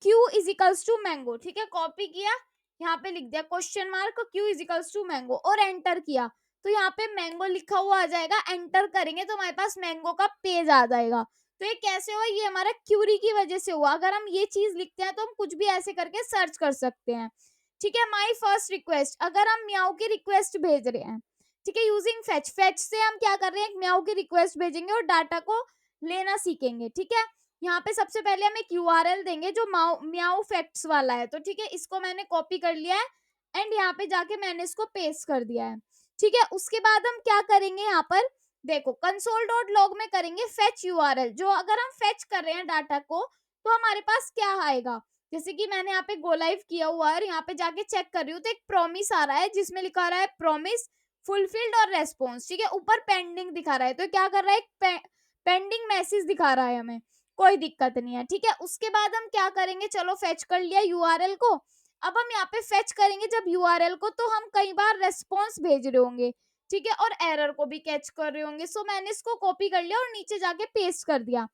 Q is equals to mango. ठीक है, कॉपी किया, यहाँ पे लिख दिया question mark Q is equals to mango, और एंटर किया, तो यहाँ पे मैंगो लिखा हुआ आ जाएगा। एंटर करेंगे तो हमारे पास मैंगो का पेज आ जाएगा। तो ये कैसे हुआ, ये हमारा क्यूरी की वजह से हुआ। अगर हम ये चीज लिखते हैं तो हम कुछ भी ऐसे करके सर्च कर सकते हैं। ठीक है, माई फर्स्ट रिक्वेस्ट, अगर हम म्याऊ की रिक्वेस्ट भेज रहे हैं, ठीक है, यूजिंग फेच, फेच से हम क्या कर रहे हैं, म्याऊ की रिक्वेस्ट भेजेंगे और डाटा को लेना सीखेंगे। ठीक है, यहाँ पे सबसे पहले हम एक यूआरएल देंगे जो म्याऊ फैक्ट्स वाला है, तो ठीक है, इसको मैंने कॉपी कर लिया है एंड यहाँ पे जाके मैंने इसको पेस्ट कर दिया है। ठीक है, उसके बाद हम क्या करेंगे, यहाँ पर देखो console.log में करेंगे फेच यूआरएल, जो अगर हम फेच कर रहे हैं डाटा को तो हमारे पास क्या आएगा, जैसे कि मैंने यहाँ पे गो लाइव किया हुआ है और यहाँ पे जाके चेक कर रही हूँ, तो एक प्रॉमिस आ रहा है जिसमें लिखा रहा है प्रॉमिस फुलफिल्ड और रेस्पॉन्स। ठीक है, ऊपर पेंडिंग दिखा रहा है, तो क्या कर रहा है, एक पेंडिंग मैसेज दिखा रहा है हमें, कोई दिक्कत नहीं है। ठीक है, उसके बाद हम क्या करेंगे, चलो फेच कर लिया यूआरएल को, अब हम यहाँ पे फेच करेंगे जब यूआरएल को, तो हम कई बार रेस्पॉन्स भेज रहे होंगे, ठीक है, और एरर को भी कैच कर रहे होंगे। सो मैंने इसको कॉपी कर लिया और नीचे जाके पेस्ट कर दिया।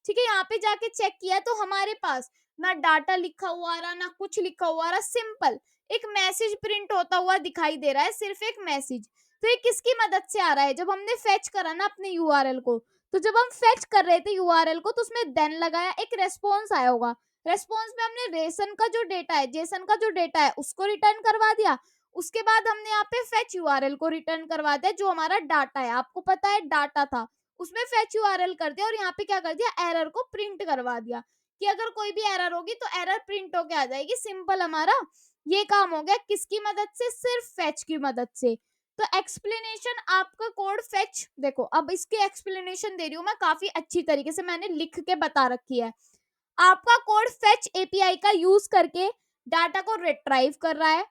ठीक है, यहाँ पे जाके चेक किया तो हमारे पास ना डाटा लिखा हुआ रहा, ना कुछ लिखा हुआ रहा, सिंपल एक मैसेज प्रिंट होता हुआ दिखाई दे रहा है, सिर्फ एक मैसेज। तो ये किसकी मदद से आ रहा है, जब हमने फेच करा ना अपने यूआरएल को, तो जब हम फेच कर रहे थे यूआरएल को तो उसमें देन लगाया, एक रेस्पॉन्स आया होगा, रेस्पॉन्स में हमने रेसन का जो डेटा है, जेसन का जो डेटा है उसको रिटर्न करवा दिया। उसके बाद हमने यहाँ पे फेच यूआरएल को रिटर्न करवा दिया, जो हमारा डाटा है, आपको पता है डाटा था, उसमें फेच यूआरएल कर दिया, और यहाँ पे क्या कर दिया, एरर को प्रिंट करवा दिया, कि अगर कोई भी एरर होगी तो एरर प्रिंट होके आ जाएगी। सिंपल, हमारा ये काम हो गया किसकी मदद से, सिर्फ फेच की मदद से। तो एक्सप्लेनेशन आपका कोड फेच, देखो अब इसकी एक्सप्लेनेशन दे रही हूँ मैं, काफी अच्छी तरीके से मैंने लिख के बता रखी है। आपका कोड फेच एपीआई का यूज करके डाटा को रिट्राइव कर रहा है,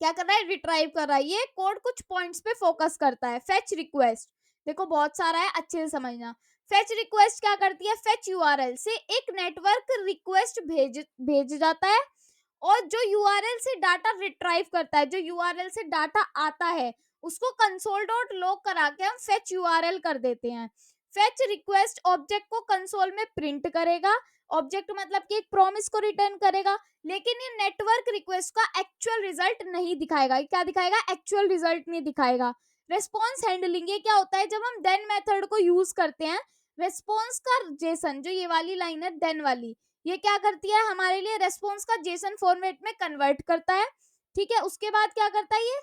क्या कर रहा है, रिट्राइव कर रहा है। ये कोड कुछ पॉइंट्स पे फोकस करता है। फेच रिक्वेस्ट देखो बहुत सारा है, अच्छे से समझना। फेच रिक्वेस्ट क्या करती है, फेच यूआरएल से एक नेटवर्क रिक्वेस्ट भेज जाता है, और जो यूआरएल से डाटा रिट्राइव करता है, जो यूआरएल से डाटा आता है, उसको console.log करा के हम फेच यूआरएल कर देते हैं। फेच रिक्वेस्ट ऑब्जेक्ट को कंसोल में प्रिंट करेगा, ऑब्जेक्ट मतलब कि एक प्रॉमिस को रिटर्न करेगा, लेकिन ये नेटवर्क रिक्वेस्ट का एक्चुअल रिजल्ट नहीं दिखाएगा। क्या दिखाएगा, एक्चुअल रिजल्ट नहीं दिखाएगा। रेस्पॉन्स हैंडलिंग, ये क्या होता है, जब हम देन मेथड को यूज करते हैं, रेस्पॉन्स का जेसन, जो ये वाली लाइन है देन वाली, ये क्या करती है, हमारे लिए रेस्पॉन्स का जेसन फॉर्मेट में कन्वर्ट करता है। ठीक है, उसके बाद क्या करता है, ये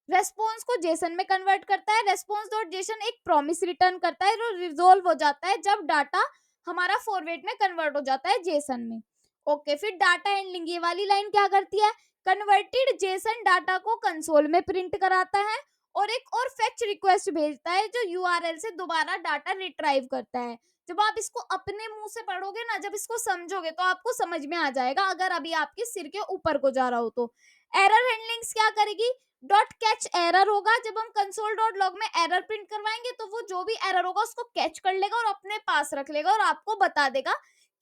रेस्पॉन्स को जेसन में कन्वर्ट करता है। रेस्पॉन्स डॉट जेसन एक प्रॉमिस रिटर्न करता है जो रिजोल्व हो जाता है जब डाटा हमारा फॉर्मेट में कन्वर्ट हो जाता है जेसन में। ओके, फिर डाटा हैंडलिंग, ये वाली लाइन क्या करती है, कन्वर्टेड जेसन डाटा को कंसोल में प्रिंट कराता है और एक और फेच रिक्वेस्ट भेजता है जो यूआरएल से दोबारा डाटा रिट्राइव करता है। जब आप इसको अपने मुंह से पढ़ोगे ना, जब इसको समझोगे तो आपको समझ में आ जाएगा, अगर अभी आपके सिर के ऊपर को जा रहा हो तो। एरर हैंडलिंग्स क्या करेगी, डॉट कैच एरर होगा, जब हम कंसोल डॉट लॉग में एरर प्रिंट करवाएंगे तो वो जो भी एरर होगा उसको कैच कर लेगा और अपने पास रख लेगा और आपको बता देगा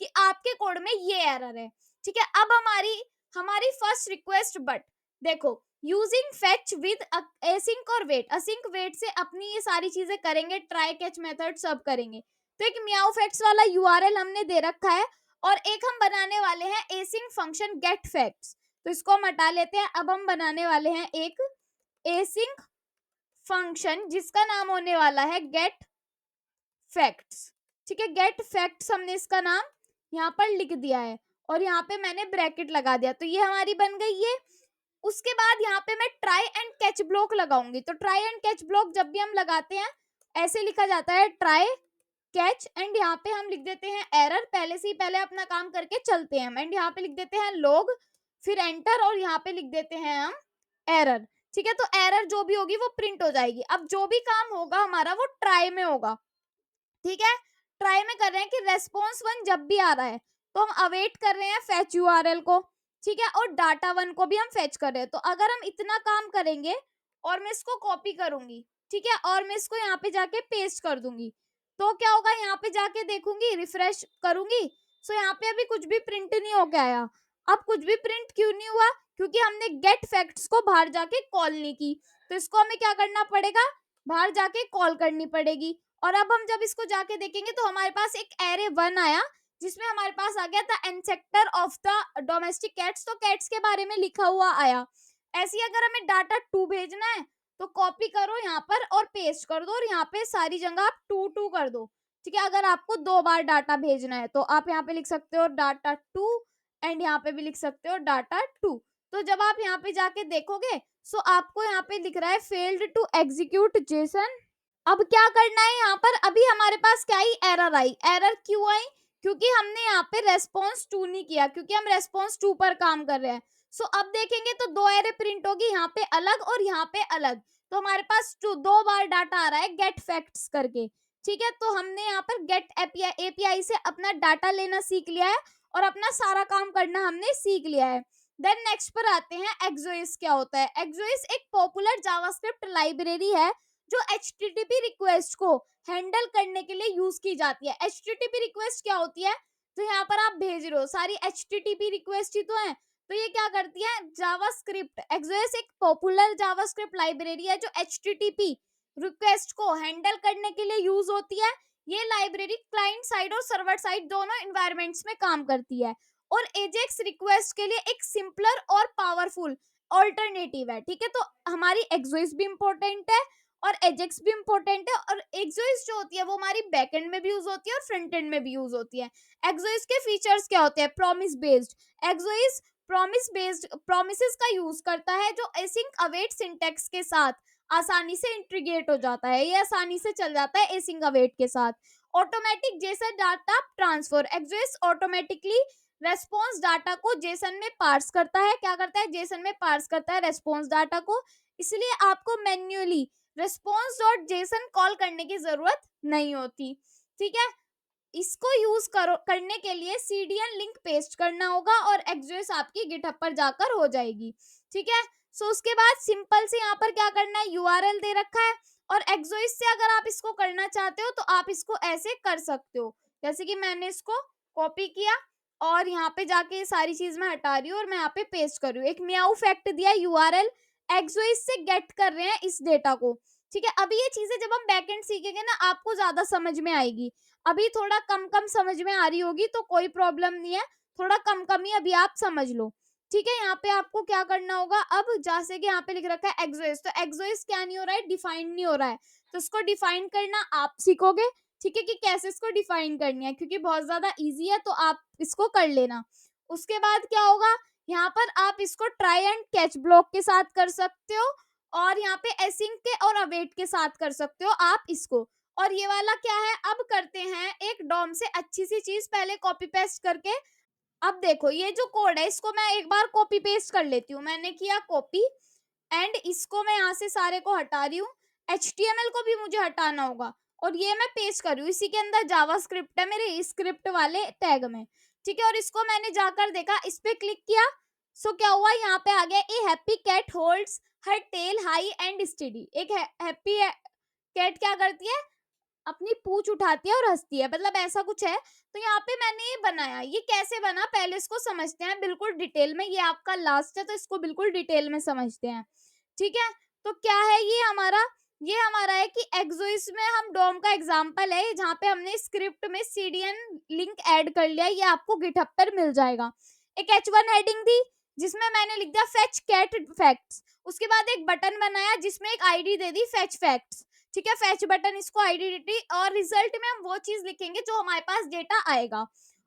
कि आपके कोड में ये एरर है। ठीक है, अब हमारी हमारी फर्स्ट रिक्वेस्ट, बट देखो, यूजिंग फेच विद एसिंक और वेट, असिंक वेट से अपनी ये सारी चीजें करेंगे, ट्राई कैच मेथड सब करेंगे। तो एक म्याऊ फैक्ट्स वाला यूआरएल हमने दे रखा है और एक हम बनाने वाले हैं एसिंक फंक्शन गेट फैक्ट्स, तो इसको हम हटा लेते हैं। अब हम बनाने वाले हैं एक एसिंक फंक्शन जिसका नाम होने वाला है गेट फैक्ट्स। ठीक है, गेट फैक्ट्स हमने इसका नाम यहाँ पर लिख दिया है और यहाँ पे मैंने ब्रैकेट लगा दिया, तो ये हमारी बन गई है। उसके बाद यहाँ पे मैं ट्राई एंड कैच ब्लॉक लगाऊंगी, तो ट्राई एंड कैच ब्लॉक जब भी हम लगाते हैं ऐसे लिखा जाता है, ट्राई कैच, एंड यहाँ पे हम लिख देते हैं एरर, पहले से ही पहले अपना काम करके चलते हैं हम, एंड यहाँ पे लिख देते हैं लॉग, फिर एंटर, और यहाँ पे लिख देते हैं हम एरर। ठीक है, तो एरर जो भी होगी वो प्रिंट हो जाएगी। अब जो भी काम होगा हमारा वो ट्राई में होगा। ठीक है, ट्राई में कर रहे हैं कि रेस्पॉन्स 1 जब भी आ रहा है तो हम अवेट कर रहे हैं फेच यूआरएल को। ठीक है, और डाटा 1 को भी हम फेच कर रहे हैं। तो अगर हम इतना काम करेंगे और मैं इसको कॉपी करूंगी, ठीक है, और मैं इसको यहाँ पे जाके पेस्ट कर दूंगी, तो क्या होगा, यहाँ पे जाके देखूंगी, रिफ्रेश करूंगी, सो यहाँ पे अभी कुछ भी प्रिंट नहीं हो गया आया। अब कुछ भी प्रिंट क्यों नहीं हुआ, क्योंकि हमने गेट फैक्ट्स को बाहर जाके कॉल नहीं की। तो इसको हमें क्या करना पड़ेगा, बाहर जाके कॉल करनी पड़ेगी। और अब हम जब इसको जाके देखेंगे तो हमारे पास एक एरे 1 आया जिसमें हमारे पास आ गया था एंसेक्टर ऑफ द डोमेस्टिक कैट्स, तो कैट्स के बारे में लिखा हुआ आया। ऐसे ही अगर हमें डाटा 2 भेजना है तो कॉपी करो यहाँ पर और पेस्ट कर दो और यहाँ पे सारी जगह आप 2 कर दो। ठीक है, अगर आपको 2 बार डाटा भेजना है तो आप यहाँ पे लिख सकते हो डाटा 2 एंड यहाँ पे भी लिख सकते हो डाटा 2। तो जब आप यहाँ पे जाके देखोगे सो आपको यहाँ पे लिख रहा है फेल्ड टू एग्जीक्यूट जेसन। अब क्या करना है यहाँ पर, अभी हमारे पास क्या आई, एरर आई। एरर क्यों आई, क्योंकि हमने यहाँ पे रेस्पॉन्स 2 नहीं किया, क्योंकि हम रेस्पॉन्स 2 पर काम कर रहे हैं। सो अब देखेंगे तो 2 एरे प्रिंट होगी, यहाँ पे अलग और यहाँ पे अलग। तो हमारे पास 2 बार डाटा आ रहा है गेट फैक्ट्स करके। ठीक है, तो हमने यहाँ पर गेट एपीआई से अपना डाटा लेना सीख लिया है और अपना सारा काम करना हमने सीख लिया है। देन नेक्स्ट पर आते हैं एक्सोइस क्या होता है। एक्सोइस एक पॉपुलर जावास्क्रिप्ट लाइब्रेरी है जो HTTP रिक्वेस्ट को हैंडल करने के लिए यूज की जाती है। HTTP रिक्वेस्ट क्या होती है, तो यहाँ पर आप भेज रहे हो सारी HTTP रिक्वेस्ट ही तो है, तो ये क्या करती है, जावास्क्रिप्ट। एक्सोएस एक पॉपुलर जावास्क्रिप्ट लाइब्रेरी है जो HTTP रिक्वेस्ट को हैंडल करने के लिए यूज होती है। ये लाइब्रेरी क्लाइंट साइड और सर्वर साइड दोनों इन्वायरमेंट्स में काम करती है और एजेक्स रिक्वेस्ट के लिए एक सिंपलर और पावरफुल ऑल्टरनेटिव है। ठीक है, तो हमारी एक्सोइस भी इंपॉर्टेंट है और एजेक्स भी इंपॉर्टेंट है, और एक्सोइस जो होती है वो हमारी बैकएंड में भी यूज होती है और फ्रंट एंड में भी यूज होती है। एक्सोइस के फीचर्स क्या होते हैं, promise based. Axios promise based promises का यूज करता है जो एसिंक अवेट सिंटैक्स के साथ आसानी से इंटीग्रेट हो जाता है, ये आसानी से चल जाता है एसिंक अवेट के साथ। Automatic JSON data transfer, Axios automatically response data को जेसन में पार्स करता है। क्या करता है, जेसन में पार्स करता है रेस्पॉन्स डाटा को, इसलिए आपको manually response dot JSON call करने की जरूरत नहीं होती। ठीक है, इसको यूज करने के लिए सीडीएन लिंक पेस्ट करना होगा और एक्सोइस आपकी गिटहब पर जाकर हो जाएगी। ठीक है, सो उसके बाद सिंपल से यहाँ पर क्या करना है, यूआरएल दे रखा है और एक्सोइस से अगर आप इसको करना चाहते हो तो आप इसको ऐसे कर सकते हो, जैसे कि मैंने इसको कॉपी किया और यहाँ पे जाके ये सारी चीज मैं हटा रही हूँ और मैं यहाँ पे पेस्ट कर रही हूँ। एक म्याऊ फैक्ट दिया, यूआरएल एक्सोइस से गेट कर रहे हैं इस डेटा को। ठीक है, अभी ये चीजें जब हम बैकएंड सीखेंगे ना आपको ज्यादा समझ में आएगी। अभी थोड़ा कम कम समझ में आ रही होगी तो कोई प्रॉब्लम नहीं है, थोड़ा कम कम ही अभी आप समझ लो। ठीक है, यहाँ पे आपको क्या करना होगा, अब जैसे कि यहाँ पे लिख रखा है एक्सोइस, तो एक्सोइस क्या नहीं हो रहा है, डिफाइन नहीं हो रहा है, तो इसको डिफाइन करना आप सीखोगे। ठीक है, कि कैसे इसको डिफाइन करनी है, क्योंकि बहुत ज्यादा इजी है तो आप इसको कर लेना। उसके बाद क्या होगा, यहाँ पर आप इसको ट्राई एंड कैच ब्लॉक के साथ कर सकते हो और यहाँ पे एसिंक के और अवेट के साथ कर सकते हो आप इसको। और ये वाला क्या है, अब करते हैं एक डॉम से अच्छी सी चीज, पहले कॉपी पेस्ट करके। अब देखो ये जो कोड है इसको मैं एक बार कॉपी पेस्ट कर लेती हूँ। मैंने किया कॉपी, एंड इसको मैं यहाँ से सारे को हटा रही हूँ। HTML को भी मुझे हटाना होगा, और ये मैं पेस्ट कर रही हूँ। इसी के अंदर जावास्क्रिप्ट है मेरे स्क्रिप्ट वाले टैग में, ठीक है। और इसको मैंने जाकर देखा, इस पे क्लिक किया, सो क्या हुआ, यहाँ पे आ गया a happy cat holds her tail high and steady. एक हैप्पी कैट क्या करती है, अपनी पूंछ उठाती है और हंसती है, मतलब ऐसा कुछ है। तो यहाँ पे मैंने ये बनाया, ये कैसे बना पहले इसको समझते हैं बिल्कुल डिटेल में। ये आपका लास्ट है तो इसको बिल्कुल डिटेल में समझते हैं, ठीक है। तो क्या है ये हमारा है कि एक्सोइस में हम डोम का एग्जांपल है, जहाँ पे हमने स्क्रिप्ट में CDN लिंक ऐड कर लिया। ये आपको गिटहब पर मिल जाएगा। एक H1 हेडिंग दी जिसमें मैंने लिख दिया फेच कैट फैक्ट्स। उसके बाद एक बटन बनाया जिसमें एक आईडी दे दी फेच फैक्ट्स, ठीक है। फेच बटन इसको आइडेंटिटी, और रिजल्ट में हम वो चीज लिखेंगे जो हमारे पास डेटा आएगा।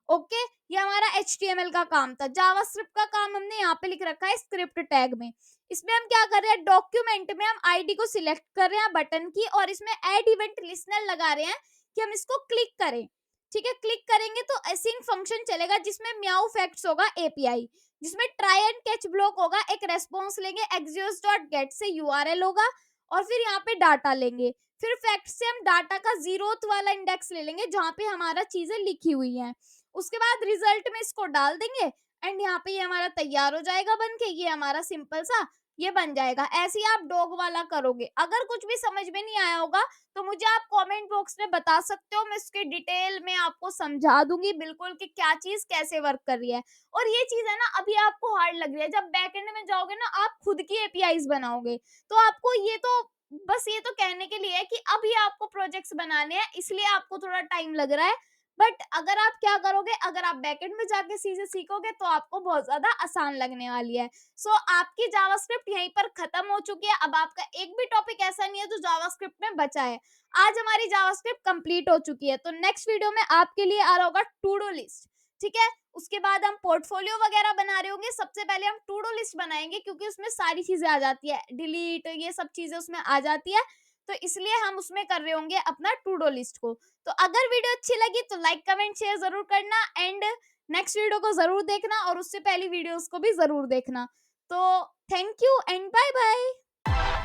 ओके, ये हमारा HTML का काम था। जावास्क्रिप्ट का काम हमने यहाँ पे लिख रखा है स्क्रिप्ट टैग में। इसमें हम क्या कर रहे हैं, डॉक्यूमेंट में हम आईडी को सिलेक्ट कर रहे हैं बटन की, और इसमें ऐड इवेंट लिस्नर लगा रहे हैं कि हम इसको क्लिक करें, ठीक है। क्लिक करेंगे तो असिंक फंक्शन चलेगा जिसमें म्याऊ फैक्ट्स होगा API, जिसमें ट्राई एंड कैच ब्लॉक होगा, एक रेस्पॉन्स लेंगे, एक्सियोस डॉट गेट से URL होगा, और फिर यहाँ पे डाटा लेंगे। फिर फैक्ट से हम डाटा का 0th वाला इंडेक्स ले लेंगे जहाँ पे हमारा चीजें लिखी हुई हैं। उसके बाद रिजल्ट में इसको डाल देंगे, एंड यहाँ पे ये हमारा तैयार हो जाएगा बन के। ये हमारा सिंपल सा ये बन जाएगा। ऐसे ही आप डॉग वाला करोगे। अगर कुछ भी समझ में नहीं आया होगा तो मुझे आप कमेंट बॉक्स में बता सकते हो, मैं इसके डिटेल में आपको समझा दूंगी बिल्कुल कि क्या चीज कैसे वर्क कर रही है। और ये चीज है ना, अभी आपको हार्ड लग रही है, जब बैकएंड में जाओगे ना आप खुद की APIs बनाओगे, तो आपको ये तो बस ये तो कहने के लिए है कि अभी आपको प्रोजेक्ट्स बनाने हैं, इसलिए आपको थोड़ा टाइम लग रहा है। बट अगर आप क्या करोगे, अगर आप बैकएंड में जाके चीजें सीखोगे तो आपको बहुत ज्यादा आसान लगने वाली है। सो आपकी जावास्क्रिप्ट यहीं पर खत्म हो चुकी है। अब आपका एक भी टॉपिक ऐसा नहीं है जो जावास्क्रिप्ट में बचा है। आज हमारी जावास्क्रिप्ट कंप्लीट हो चुकी है। तो नेक्स्ट वीडियो में आपके लिए आ रहा होगा टू डू लिस्ट, ठीक है। उसके बाद हम पोर्टफोलियो वगैरह बना रहे होंगे। सबसे पहले हम टू डू लिस्ट बनाएंगे क्योंकि उसमें सारी चीजें आ जाती है, डिलीट ये सब चीजें उसमें आ जाती है, तो इसलिए हम उसमें कर रहे होंगे अपना टू डू लिस्ट को। तो अगर वीडियो अच्छी लगी तो लाइक कमेंट शेयर जरूर करना, एंड नेक्स्ट वीडियो को जरूर देखना, और उससे पहली वीडियोस को भी जरूर देखना। तो thank you and bye bye.